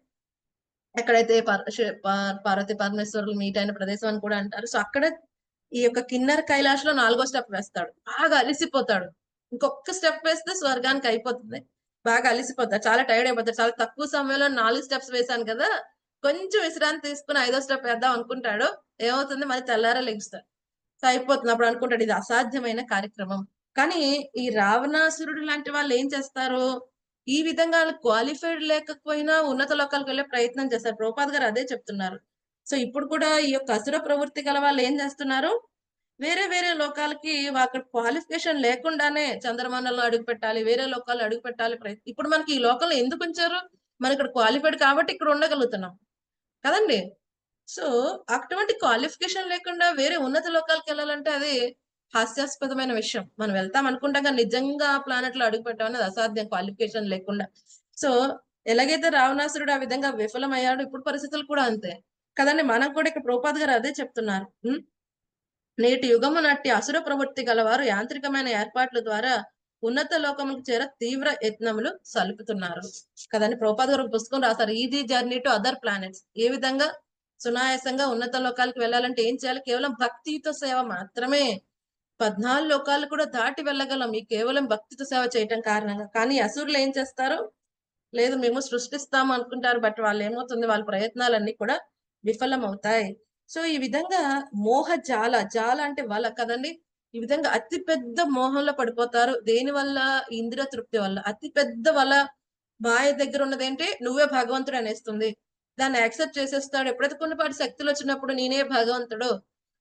ఎక్కడైతే పార్వతీ పరమేశ్వరులు మీట్ అయిన ప్రదేశం అని కూడా అంటారు. సో అక్కడ ఈ యొక్క కిన్నర్ కైలాష్ లో 4వ స్టెప్ వేస్తాడు. బాగా అలిసిపోతాడు. ఇంకొక స్టెప్ వేస్తే స్వర్గానికి అయిపోతుంది. బాగా అలిసిపోతాడు, చాలా టైర్డ్ అయిపోతాడు. చాలా తక్కువ సమయంలో 4 స్టెప్స్ వేశాను కదా, కొంచెం విశ్రాంతి తీసుకుని 5వ స్టెప్ వేద్దాం అనుకుంటాడు. ఏమవుతుంది? మరి తెల్లారా లెగుస్తాడు. సో అయిపోతుంది. అప్పుడు అనుకుంటాడు ఇది అసాధ్యమైన కార్యక్రమం. కానీ ఈ రావణాసురుడు లాంటి వాళ్ళు ఏం చేస్తారు? ఈ విధంగా క్వాలిఫైడ్ లేకపోయినా ఉన్నత లోకాలకు వెళ్ళే ప్రయత్నం చేస్తారు. ప్రభుపాద్ గారు అదే చెప్తున్నారు. సో ఇప్పుడు కూడా ఈ యొక్క అసుర ప్రవృత్తి గల వాళ్ళు ఏం చేస్తున్నారు? వేరే వేరే లోకాలకి అక్కడ క్వాలిఫికేషన్ లేకుండానే చంద్రమండలంలో అడుగు పెట్టాలి, వేరే లోకాలు అడుగు పెట్టాలి. ఇప్పుడు మనకి ఈ లోకంలో ఎందుకు ఉంచారు? మనం ఇక్కడ క్వాలిఫైడ్ కాబట్టి ఇక్కడ ఉండగలుగుతున్నాం కదండి. సో అటువంటి క్వాలిఫికేషన్ లేకుండా వేరే ఉన్నత లోకాలకు వెళ్ళాలంటే అది హాస్యాస్పదమైన విషయం. మనం వెళ్తాం అనుకుంటాం కానీ నిజంగా ఆ ప్లానెట్ లో అడుగు పెట్టడం అనేది అసాధ్యం క్వాలిఫికేషన్ లేకుండా. సో ఎలాగైతే రావణాసురుడు ఆ విధంగా విఫలమయ్యాడు, ఇప్పుడు పరిస్థితులు కూడా అంతే కదండి. మనం కూడా ఇక్కడ ప్రభుపాద్ గారు అదే చెప్తున్నారు. నేటి యుగము నట్టి అసుర ప్రవృత్తి గలవారు యాంత్రికమైన ఏర్పాట్ల ద్వారా ఉన్నత లోకములకు చేర తీవ్ర యత్నములు సలుపుతున్నారు కదండి. ప్రభుపాద్ గారు పుస్తకం రాస్తారు, easy journey to other planets. ఏ విధంగా సునాయాసంగా ఉన్నత లోకాలకు వెళ్ళాలంటే ఏం చేయాలి? కేవలం భక్తితో సేవ మాత్రమే. 14 లోకాలు కూడా దాటి వెళ్ళగలం ఈ కేవలం భక్తితో సేవ చేయటం కారణంగా. కానీ అసురులు ఏం చేస్తారు? లేదు మేము సృష్టిస్తాము అనుకుంటారు. బట్ వాళ్ళు ఏమవుతుంది? వాళ్ళ ప్రయత్నాలన్నీ కూడా విఫలం అవుతాయి. సో ఈ విధంగా జాల అంటే వల కదండి. ఈ విధంగా అతి పెద్ద మోహంలో పడిపోతారు. దేని వల్ల? ఇంద్రియ తృప్తి వల్ల. అతి పెద్ద వల మాయ దగ్గర ఉన్నది ఏంటి? నువ్వే భగవంతుడు అనేస్తుంది. దాన్ని యాక్సెప్ట్ చేసేస్తాడు. ఎప్పుడైతే కొన్నిపాటి శక్తులు వచ్చినప్పుడు నేనే భగవంతుడు,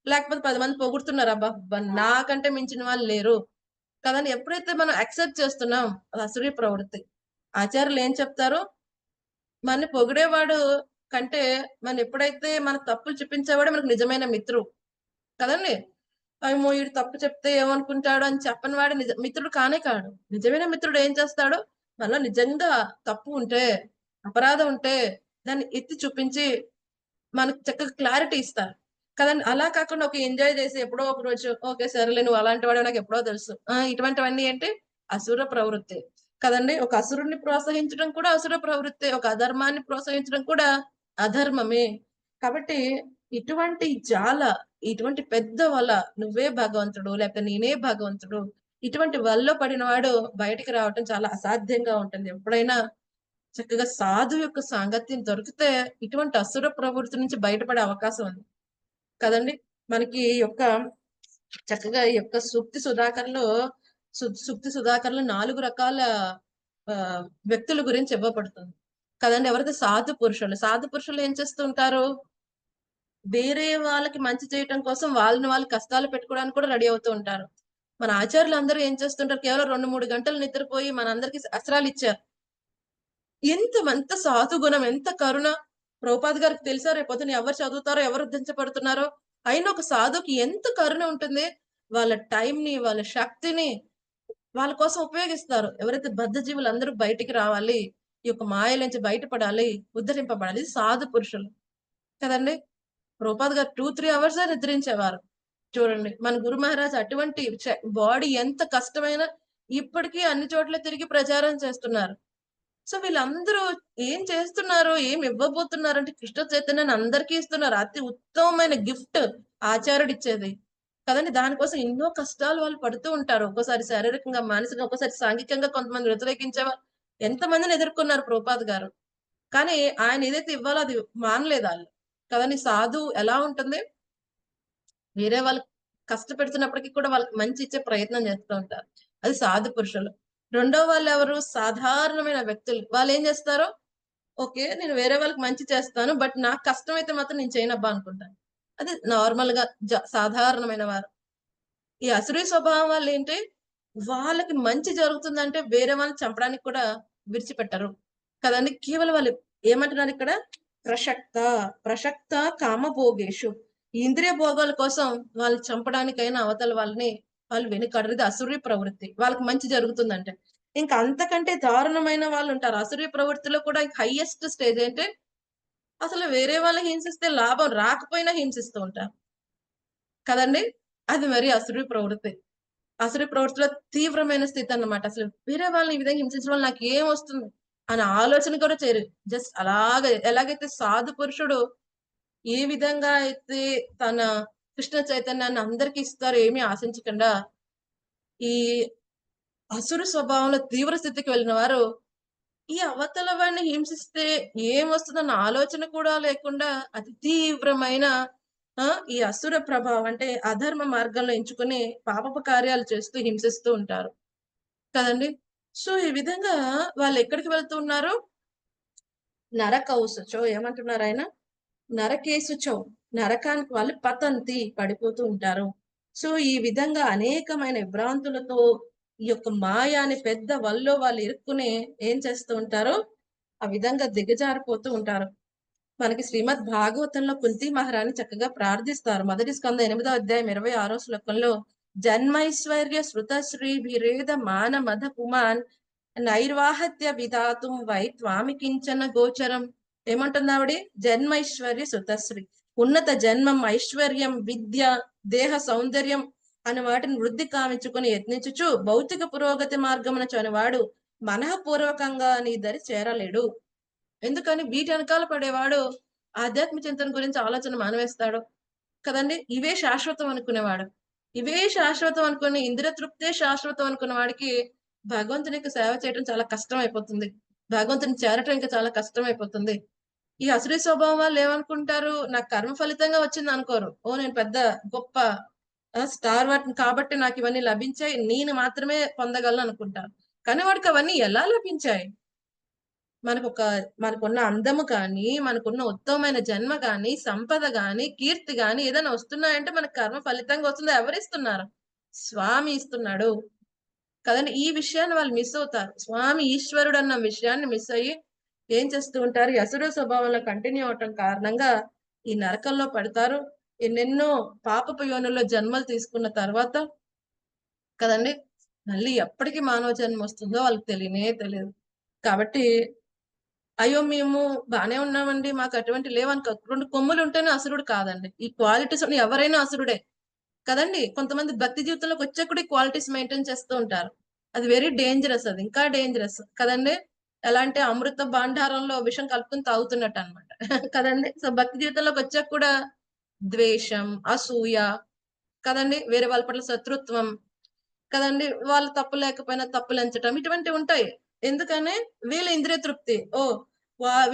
లేకపోతే 10 మంది పొగుడుతున్నారు, అబ్బా నాకంటే మించిన వాళ్ళు లేరు కదండి. ఎప్పుడైతే మనం యాక్సెప్ట్ చేస్తున్నాం, అది అసురీ ప్రవృత్తి. ఆచార్యులు ఏం చెప్తారు? మన పొగిడేవాడు కంటే మనం ఎప్పుడైతే మన తప్పులు చూపించేవాడు మనకు నిజమైన మిత్రుడు కదండి. ఏమో వీడు తప్పు చెప్తే ఏమనుకుంటాడు అని చెప్పని వాడు మిత్రుడు కానే కాడు. నిజమైన మిత్రుడు ఏం చేస్తాడు? మనలో నిజంగా తప్పు ఉంటే, అపరాధం ఉంటే దాన్ని ఎత్తి చూపించి మనకు చక్కగా క్లారిటీ ఇస్తారు కదండి. అలా కాకుండా ఒక ఎంజాయ్ చేసి ఎప్పుడో ఒక రోజు ఓకే సరేలే నువ్వు అలాంటి వాడు నాకు ఎప్పుడో తెలుసు, ఇటువంటివన్నీ ఏంటి? అసుర ప్రవృత్తి కదండి. ఒక అసురుడిని ప్రోత్సహించడం కూడా అసుర ప్రవృత్తి, ఒక అధర్మాన్ని ప్రోత్సహించడం కూడా అధర్మమే. కాబట్టి ఇటువంటి పెద్ద వల, నువ్వే భగవంతుడు లేకపోతే నేనే భగవంతుడు, ఇటువంటి వల్లో పడిన వాడు బయటికి రావటం చాలా అసాధ్యంగా ఉంటుంది. ఎప్పుడైనా చక్కగా సాధు యొక్క సాంగత్యం దొరికితే ఇటువంటి అసుర ప్రవృత్తి నుంచి బయటపడే అవకాశం ఉంది కదండి. మనకి చక్కగా ఈ యొక్క సూక్తి సుధాకర్లో 4 రకాల వ్యక్తుల గురించి ఇవ్వబడుతుంది కదండి. ఎవరైతే సాధు పురుషులు ఏం చేస్తుంటారు? వేరే వాళ్ళకి మంచి చేయటం కోసం వాళ్ళని వాళ్ళు కష్టాలు పెట్టుకోవడానికి కూడా రెడీ అవుతూ ఉంటారు. మన ఆచార్యులు అందరూ ఏం చేస్తుంటారు? కేవలం 2-3 గంటలు నిద్రపోయి మనందరికి అస్త్రాలు ఇచ్చారు. ఎంత సాధు గుణం, ఎంత కరుణ! ప్రభుపాద్ గారికి తెలుసా రేపొద్దున ఎవరు చదువుతారో, ఎవరు ఉద్ధరించబడుతున్నారో? అయినా ఒక సాధుకి ఎంత కరుణ ఉంటుంది! వాళ్ళ టైంని, వాళ్ళ శక్తిని వాళ్ళ కోసం ఉపయోగిస్తారు. ఎవరైతే బద్ధజీవులు అందరూ బయటికి రావాలి, ఈ యొక్క మాయ నుంచి బయటపడాలి, ఉద్ధరింపబడాలి, సాధు పురుషులు కదండి. ప్రభుపాద్ గారు 2-3 అవర్స్ నిద్రించేవారు. చూడండి మన గురు మహారాజ్ అటువంటి బాడీ ఎంత కష్టమైన ఇప్పటికీ అన్ని చోట్ల తిరిగి ప్రచారం చేస్తున్నారు. సో వీళ్ళందరూ ఏం చేస్తున్నారు? ఏం ఇవ్వబోతున్నారు అంటే కృష్ణ చైతన్యాన్ని అందరికీ ఇస్తున్నారు. అతి ఉత్తమమైన గిఫ్ట్ ఆచార్యుడు ఇచ్చేది కదండి. దానికోసం ఎన్నో కష్టాలు వాళ్ళు పడుతూ ఉంటారు. ఒక్కోసారి శారీరకంగా, మానసికంగా, ఒక్కోసారి సాంఘికంగా కొంతమంది వ్యతిరేకించేవారు. ఎంతమందిని ఎదుర్కొన్నారు ప్రభుపాద్ గారు. కానీ ఆయన ఏదైతే ఇవ్వాలో అది మానలేదు వాళ్ళు కదండి. సాధు ఎలా ఉంటుంది? వేరే వాళ్ళు కష్టపెడుతున్నప్పటికీ కూడా వాళ్ళకి మంచి ఇచ్చే ప్రయత్నం చేస్తూ ఉంటారు. అది సాధు పురుషులు. రెండో వాళ్ళు ఎవరు? సాధారణమైన వ్యక్తులు. వాళ్ళు ఏం చేస్తారు? ఓకే నేను వేరే వాళ్ళకి మంచి చేస్తాను, బట్ నాకు కష్టం అయితే మాత్రం నేను చేయనబ్బా అనుకుంటాను. అది నార్మల్ గా సాధారణమైన వారు. ఈ అసురీ స్వభావం వాళ్ళు ఏంటి? వాళ్ళకి మంచి జరుగుతుందంటే వేరే వాళ్ళని చంపడానికి కూడా విడిచిపెట్టరు కదండి. కేవలం వాళ్ళు ఏమంటున్నారు ఇక్కడ? ప్రసక్త కామభోగేషు. ఇంద్రియ భోగాల కోసం వాళ్ళు చంపడానికైనా అవతల వాళ్ళని వాళ్ళు వెనుకడరు. ఇది అసురీ ప్రవృత్తి. వాళ్ళకి మంచి జరుగుతుందంటే. ఇంకా అంతకంటే దారుణమైన వాళ్ళు ఉంటారు. అసురీ ప్రవృత్తిలో కూడా హైయెస్ట్ స్టేజ్ ఏంటి? అసలు వేరే వాళ్ళని హింసిస్తే లాభం రాకపోయినా హింసిస్తూ ఉంటారు. కదండీ! అది మరి అసురీ ప్రవృత్తి. అసురీ ప్రవృత్తిలో తీవ్రమైన స్థితి అన్నమాట. అసలు వేరే వాళ్ళని ఈ విధంగా హింసించడం వల్ల నాకేమొస్తుంది? అనే ఆలోచన కూడా చేయరు. జస్ట్ అలాగే ఎలాగైతే సాధు పురుషుడు ఏ విధంగా అయితే తన కృష్ణ చైతన్యాన్ని అందరికి ఇస్తారో ఏమీ ఆశించకుండా, ఈ అసురు స్వభావంలో తీవ్ర స్థితికి వెళ్ళిన వారు, ఈ అవతల వాడిని హింసిస్తే ఏమొస్తుందన్న ఆలోచన కూడా లేకుండా అతి తీవ్రమైన ఈ అసుర ప్రభావం అంటే అధర్మ మార్గంలో ఎంచుకొని పాపపు కార్యాలు చేస్తూ హింసిస్తూ ఉంటారు. కదండీ! సో, ఈ విధంగా వాళ్ళెక్కడికి వెళ్తూ ఉన్నారు? నరకౌసచో ఏమంటున్నారాయన? నరకేసుచౌ నరకానికి వాళ్ళు పతంతి పడిపోతూ ఉంటారు. సో, ఈ విధంగా అనేకమైన విభ్రాంతులతో ఈ యొక్క మాయ అనే పెద్ద వలలో వాళ్ళు ఇరుక్కుని ఏం చేస్తూ ఉంటారు? ఆ విధంగా దిగజారిపోతూ ఉంటారు. మనకి శ్రీమద్ భాగవతంలో కుంతి మహారాణి చక్కగా ప్రార్థిస్తారు. మొదటి స్కందం 8వ అధ్యాయం 26వ శ్లోకంలో జన్మైశ్వర్య శృతశ్రీ విరేద మాన మద పుమాన్ నైర్వాహత్య విధాతుం వై త్వామి కించన గోచరం. ఏమంటుంది ఆవిడ? జన్మైశ్వర్య శృతశ్రీ, ఉన్నత జన్మం, ఐశ్వర్యం, విద్య, దేహ సౌందర్యం అనే వాటిని వృద్ధి కావించుకుని యత్నించుచు భౌతిక పురోగతి మార్గమున చనివాడు మనఃపూర్వకంగా నీ దరి చేరలేడు. ఎందుకని? వీటి వెనకాల పడేవాడు ఆధ్యాత్మిక చింతన గురించి ఆలోచన మానవేస్తాడు కదండి. ఇవే శాశ్వతం అనుకునేవాడు, ఇవే శాశ్వతం అనుకుని ఇంద్రియ తృప్తే శాశ్వతం అనుకున్న వాడికి భగవంతునికి సేవ చేయడం చాలా కష్టం అయిపోతుంది. భగవంతుని చేరటం ఇంకా చాలా కష్టం అయిపోతుంది. ఈ అసురీ స్వభావం వాళ్ళు ఏమనుకుంటారు? నాకు కర్మ ఫలితంగా వచ్చింది అనుకోరు. ఓ నేను పెద్ద గొప్ప స్టార్ వాటిని కాబట్టి నాకు ఇవన్నీ లభించాయి, నేను మాత్రమే పొందగలను అనుకుంటారు. కానీ వాడికి అవన్నీ ఎలా లభించాయి? మనకున్న అందము కానీ, మనకున్న ఉత్తమమైన జన్మ గాని, సంపద గాని, కీర్తి గాని ఏదైనా వస్తున్నాయంటే మన కర్మ ఫలితంగా వస్తుందో ఎవరిస్తున్నారు? స్వామి ఇస్తున్నాడు. కదండీ! ఈ విషయాన్ని వాళ్ళు మిస్ అవుతారు. స్వామి ఈశ్వరుడు అన్న విషయాన్ని మిస్ అయ్యి ఏం చేస్తూ ఉంటారు? ఈ అసుర స్వభావంలో కంటిన్యూ అవ్వటం కారణంగా ఈ నరకంలో పడతారు. ఎన్నెన్నో పాపపు యోనుల్లో జన్మలు తీసుకున్న తర్వాత కదండీ! మళ్ళీ ఎప్పటికి మానవ జన్మ వస్తుందో వాళ్ళకి తెలియనే తెలియదు. కాబట్టి అయ్యో! మేము బానే ఉన్నామండి, మాకు అటువంటి లేవనుకో 2 కొమ్ములు ఉంటేనే అసురుడు కాదండి. ఈ క్వాలిటీస్ ఉన్న ఎవరైనా అసురుడే. కదండీ! కొంతమంది భక్తి జీవితంలోకి వచ్చాక కూడా ఈ క్వాలిటీస్ మెయింటైన్ చేస్తూ ఉంటారు. అది వెరీ డేంజరస్, అది ఇంకా డేంజరస్ కదండీ! ఎలా అంటే అమృత భాండారంలో విషం కలుపుకొని తాగుతున్నట్టు అన్నమాట. కదండీ! సో, భక్తి జీవితంలోకి వచ్చాక కూడా ద్వేషం, అసూయ కదండీ! వేరే వాళ్ళ పట్ల శత్రుత్వం కదండీ! వాళ్ళు తప్పు లేకపోయినా తప్పులెంచటం ఇటువంటివి ఉంటాయి. ఎందుకని? వీళ్ళ ఇంద్రియ తృప్తి. ఓహ్!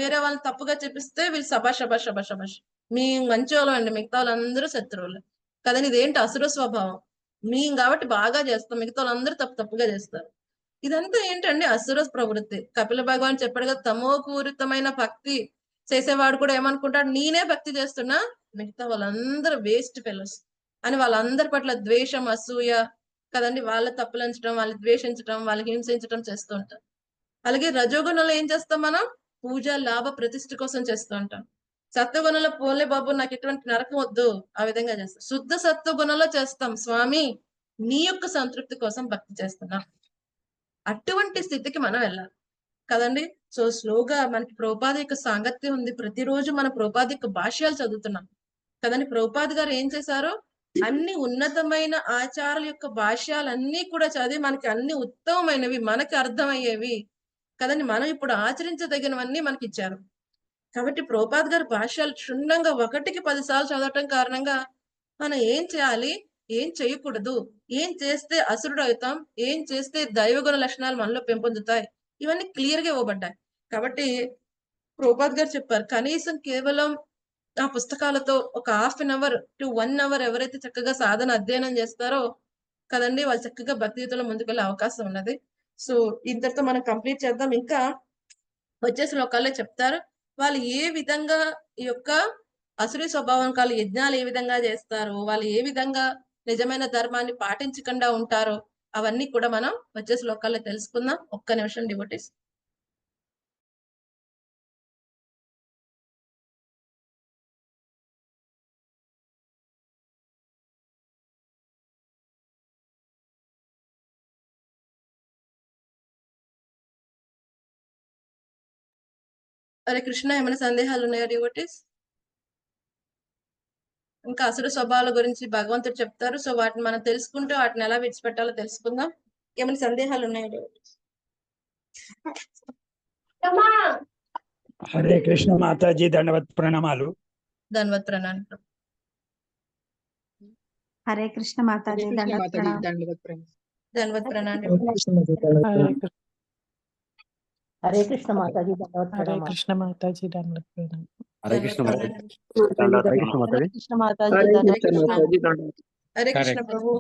వేరే వాళ్ళని తప్పుగా చెప్పిస్తే వీళ్ళు శభాష్, శభాష్, శభాష్, శభాష్. మేము మంచోళ్ళం అండి. మిగతా వాళ్ళందరూ శత్రువులు. కదండీ! ఇదేంటి అసుర స్వభావం. మేము కాబట్టి బాగా చేస్తాం. మిగతా వాళ్ళందరూ తప్పుగా చేస్తారు. ఇదంతా ఏంటండి? అసుర ప్రవృత్తి. కపిల భగవాన్ చెప్పాడు కదా! తమోపూరితమైన భక్తి చేసేవాడు కూడా ఏమనుకుంటాడు? నేనే భక్తి చేస్తున్నా, మిగతా వాళ్ళందరూ వేస్ట్ ఫెలోస్ అని వాళ్ళందరి పట్ల ద్వేషం, అసూయ కదండీ! వాళ్ళ తప్పులెంచడం, వాళ్ళని ద్వేషించడం, వాళ్ళని హింసించడం చేస్తూ ఉంటాం. అలాగే రజోగుణంలో ఏం చేస్తాం మనం? పూజ, లాభ, ప్రతిష్ఠ కోసం చేస్తూ ఉంటాం. సత్వగుణంలో పోన్లే బాబు నాకు ఇటువంటి నరకం వద్దు, ఆ విధంగా చేస్తాం. శుద్ధ సత్వగుణంలో చేస్తాం. స్వామి నీ యొక్క సంతృప్తి కోసం భక్తి చేస్తున్నాం. అటువంటి స్థితికి మనం వెళ్ళాలి. కదండీ! సో, స్లోగా మనకి ప్రభుపాద యొక్క సాంగత్యం ఉంది. ప్రతిరోజు మన ప్రభుపాద యొక్క భాష్యాలు చదువుతున్నాం. కదండీ! ప్రభుపాద గారు ఏం చేశారు? అన్ని ఉన్నతమైన ఆచారాల యొక్క భాష్యాలన్నీ కూడా చదివి మనకి అన్ని ఉత్తమమైనవి, మనకి అర్థమయ్యేవి కదండీ! మనం ఇప్పుడు ఆచరించదగినవన్నీ మనకిచ్చారు. కాబట్టి ప్రభుపాద గారి భాష్యాలు క్షుణ్ణంగా 1కి 10 సార్లు చదవటం కారణంగా మనం ఏం చేయాలి? ఏం చేయకూడదు? ఏం చేస్తే అసురుడవుతాం? ఏం చేస్తే దైవగుణ లక్షణాలు మనలో పెంపొందుతాయి? ఇవన్నీ క్లియర్‌గా ఇవ్వబడ్డాయి. కాబట్టి ప్రభుపాద గారు చెప్పారు. కనీసం కేవలం ఆ పుస్తకాలతో ఒక half an hour to 1 hour ఎవరైతే చక్కగా సాధన అధ్యయనం చేస్తారో కదండీ! వాళ్ళు చక్కగా భక్తి జీవితంలో ముందుకెళ్ళే అవకాశం ఉన్నది. సో, ఇంతటితో మనం కంప్లీట్ చేద్దాం. ఇంకా వచ్చే శ్లోకాల్లో చెప్తారు. వాళ్ళు ఏ విధంగా ఈ యొక్క అసురీ స్వభావం కల యజ్ఞాలు ఏ విధంగా చేస్తారో, వాళ్ళు ఏ విధంగా నిజమైన ధర్మాన్ని పాటించకుండా ఉంటారో, అవన్నీ కూడా మనం వచ్చే శ్లోకాల్లో తెలుసుకుందాం. ఒక్క నిమిషం డివోటీస్. హరే కృష్ణ. ఏమైనా సందేహాలు ఉన్నాయా డివోటీస్? ఇంకా అసుర స్వభావాల గురించి భగవంతుడు చెప్తారు. సో వాటిని మనం తెలుసుకుంటూ వాటిని ఎలా విడిచిపెట్టాలో తెలుసుకుందాం. ఏమైనా సందేహాలు ఉన్నాయా డివోటీస్? హరే కృష్ణ మాతాజీ దండవత్ ప్రణామాలు. ధన్వత్ ప్రణామం. హరే కృష్ణ మాతాజీ దండవత్ ప్రణామం. ధన్వత్ ప్రణామం. హరే కృష్ణ మాతాజీ దండవత్ హరే ప్రణామాలు. కృష్ణ మాతాజీ దండవత్ ప్రణామం. హరే కృష్ణ మాతాజీ. ధన్వత్ హరే కృష్ణ మాతాజీ. హరే కృష్ణ మాతాజీ హరే కృష్ణ. హరే కృష్ణ ప్రభు.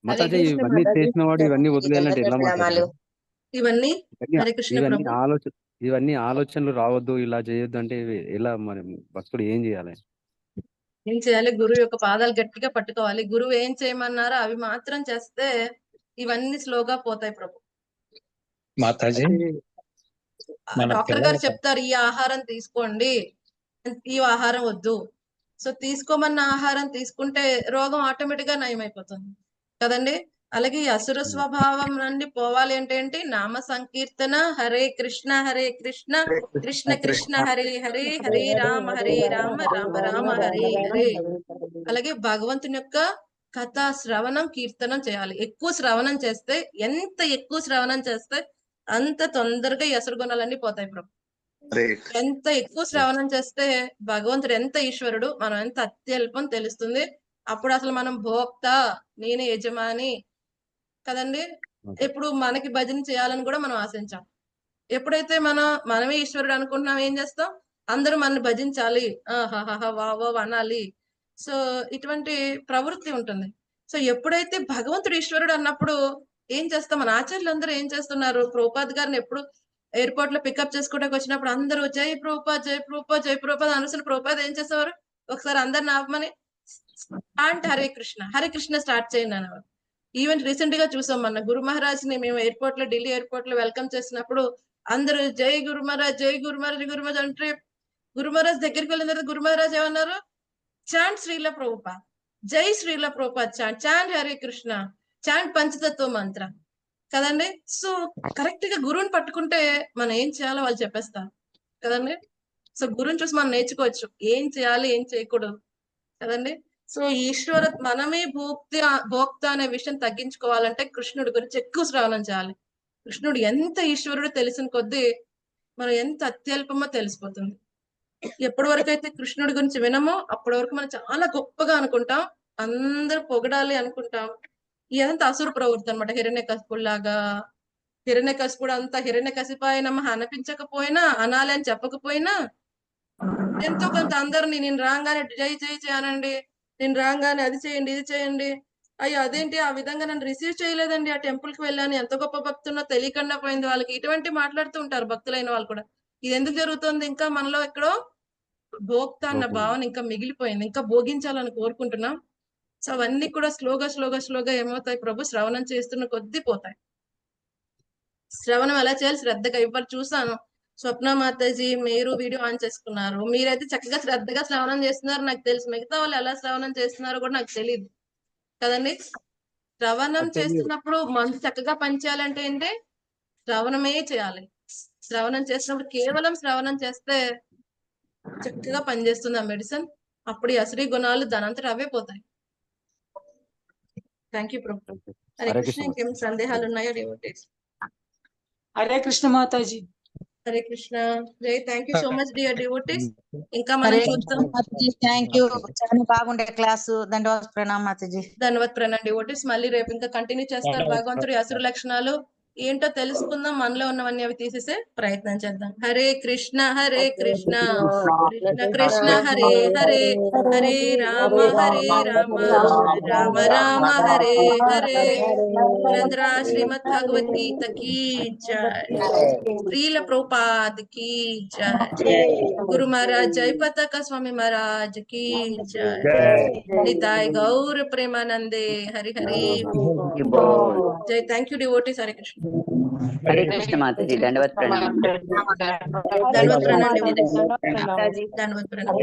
మాతాజీ ఇవన్నీ చేసిన వాడు ఇవన్నీ వదిలేయాలంటే ఎలా మాతాజీ? ఇవన్నీ ఇవన్నీ- హరే కృష్ణ ఇవన్నీ ప్రభు. ఇవన్నీ ఆలోచనలు రావద్దు, ఇలా చేయొద్దు అంటే ఎలా మరి భక్తుడు ఏం చేయాలి? ఏం చేయాలి? గురువు యొక్క పాదాలు గట్టిగా పట్టుకోవాలి. గురువు ఏం చేయమన్నారో అవి మాత్రం చేస్తే ఇవన్నీ స్లోగా పోతాయి ప్రభు. మాతాజీ మన డాక్టర్ గారు చెప్తారు ఈ ఆహారం తీసుకోండి, ఈ ఆహారం వద్దు. సో తీసుకోమన్న ఆహారం తీసుకుంటే రోగం ఆటోమేటిక్ గా నయమైపోతుంది కదండి. అలాగే ఈ అసుర స్వభావం నుండి పోవాలి అంటే ఏంటి? నామ సంకీర్తన, హరే కృష్ణ కృష్ణ కృష్ణ హరే హరే, హరే రామ రామ రామ హరే హరే. అలాగే భగవంతుని యొక్క కథా శ్రవణం కీర్తనం చేయాలి. ఎక్కువ శ్రవణం చేస్తే, ఎంత ఎక్కువ శ్రవణం చేస్తే అంత తొందరగా ఈ అసుర గుణాలన్నీ పోతాయి ప్రభు. ఎంత ఎక్కువ శ్రవణం చేస్తే భగవంతుడు ఎంత ఈశ్వరుడు, మనం ఎంత అత్యల్పం తెలుస్తుంది. అప్పుడు అసలు మనం భోక్త, నేనే యజమాని కదండి. ఇప్పుడు మనకి భజన చేయాలని కూడా మనం ఆశించాం. ఎప్పుడైతే మనమే ఈశ్వరుడు అనుకుంటున్నాం, ఏం చేస్తాం? అందరూ మనల్ని భజించాలి, వావో అనాలి. సో ఇటువంటి ప్రవృత్తి ఉంటుంది. సో ఎప్పుడైతే భగవంతుడు ఈశ్వరుడు అన్నప్పుడు ఏం చేస్తాం? మన ఆచార్యులందరూ ఏం చేస్తున్నారు? ప్రభుపాద్ గారిని ఎప్పుడు ఎయిర్పోర్ట్ లో పికప్ చేసుకోవడానికి వచ్చినప్పుడు అందరూ జై ప్రభుపాద్ జై ప్రభుపాద్ జై ప్రభుపాద్ అనుసరి ప్రభుపాద్ ఏం చేసేవారు? ఒకసారి అందరిని ఆపమని స్టార్ట్ హరే కృష్ణ స్టార్ట్ చేయండి అనేవారు. ఈవెన్ రీసెంట్ గా చూసాం, మన గురు మహారాజ్ ని మేము ఎయిర్పోర్ట్ లో, ఢిల్లీ ఎయిర్పోర్ట్ లో వెల్కమ్ చేసినప్పుడు అందరూ జై గురు మహారాజ్ జై గురు మహారాజ్ గురు మహారాజ్ అంటే గురు మహారాజ్ దగ్గరికి వెళ్ళిన తర్వాత గురు మహారాజ్ ఏమన్నారు? చాంట్ శ్రీల ప్రభుపాద్, జై శ్రీల ప్రభుపాద్, చాంట్ హరే కృష్ణ, చాంట్ పంచతత్వ మంత్ర కదండి. సో కరెక్ట్ గా గురువుని పట్టుకుంటే మనం ఏం చేయాలో వాళ్ళు చెప్పేస్తారు కదండి. సో గురువుని చూసి మనం నేర్చుకోవచ్చు ఏం చేయాలి, ఏం చేయకూడదు కదండి. సో ఈశ్వర మనమే భోక్త అనే విషయం తగ్గించుకోవాలంటే కృష్ణుడి గురించి ఎక్కువ శ్రవణం చేయాలి. కృష్ణుడు ఎంత ఈశ్వరుడు తెలిసిన కొద్దీ మనం ఎంత అత్యల్పమో తెలిసిపోతుంది. ఎప్పటి వరకు అయితే కృష్ణుడి గురించి వినమో అప్పటి వరకు మనం చాలా గొప్పగా అనుకుంటాం, అందరూ పొగడాలి అనుకుంటాం. ఇదంతా అసుర ప్రవృత్తి అనమాట. హిరణ్యకశిపులాగా, హిరణ్యకశిపుడు అంతా హిరణ్యకశిపాయ నమః అనిపించకపోయినా, అనాలి అని చెప్పకపోయినా ఎంతో కొంత అందరిని నేను రాగానే జై జై చేయనండి, నేను రాగానే అది చేయండి ఇది చేయండి, అయ్యో అదేంటి ఆ విధంగా నన్ను రిసీవ్ చేయలేదండి, ఆ టెంపుల్ కి వెళ్ళాను, ఎంత గొప్ప భక్తున్నో తెలియకుండా పోయింది వాళ్ళకి. ఇటువంటి మాట్లాడుతూ ఉంటారు భక్తులైన వాళ్ళు కూడా. ఇది ఎందుకు జరుగుతుంది? ఇంకా మనలో ఎక్కడో భోక్త అన్న భావన ఇంకా మిగిలిపోయింది, ఇంకా భోగించాలని కోరుకుంటున్నాం. సో అవన్నీ కూడా స్లోగా ఏమవుతాయి ప్రభు? శ్రవణం చేస్తున్న కొద్దీ పోతాయి. శ్రవణం ఎలా చేయాలి? శ్రద్ధగా. ఇవాళ చూసాను స్వప్న మాతాజీ మీరు వీడియో ఆన్ చేసుకున్నారు, మీరైతే చక్కగా శ్రద్ధగా శ్రవణం చేస్తున్నారు నాకు తెలుసు. మిగతా వాళ్ళు ఎలా శ్రవణం చేస్తున్నారో కూడా నాకు తెలియదు కదండి. శ్రవణం చేస్తున్నప్పుడు మనం చక్కగా పనిచేయాలంటే ఏంటి? శ్రవణమే చేయాలి. శ్రవణం చేసినప్పుడు కేవలం శ్రవణం చేస్తే చక్కగా పనిచేస్తుంది ఆ మెడిసిన్. అప్పుడు ఈ అసురీ గుణాలు దానంతట అవే పోతాయి. థ్యాంక్ యూ ప్రభు. హరే కృష్ణ. ఇంకేం సందేహాలు ఉన్నాయా డివోటీస్? హరే కృష్ణ మాతాజీ. హరే కృష్ణ. జై. Thank you so much dear devotees. ఇంకా మనం చూద్దాం. Thank you. చాలా బాగుండే క్లాసు. దండవత్ ప్రణామం మాతాజీ. ధన్యవాద్ ప్రణాం డివోటీస్. మళ్ళీ రేపు ఇంకా కంటిన్యూ చేస్తారు. భగవంతుడి అసురు లక్షణాలు ఏంటో తెలుసుకుందాం. మనలో ఉన్నవన్నీ అవి తీసేసే ప్రయత్నం చేద్దాం. హరే కృష్ణ కృష్ణ కృష్ణ హరే హరే, హరే రామ రామ రామ హరే హరే. నంద్రా శ్రీమద్ భగవద్ గీత की जय, श्रील प्रभुपाद की जय, गुरु महाराज जयपताका स्वामी महाराज की जय, निताय गौर प्रेमानंदे हरि हरि जय. Thank you devotees. Hare Krishna. Hare Krishna మాతాజీ దండవత్ ప్రణామం. ధన్యవాద్ ప్రణాం డివోటీస్. ధన్యవాద్ ప్రణాం.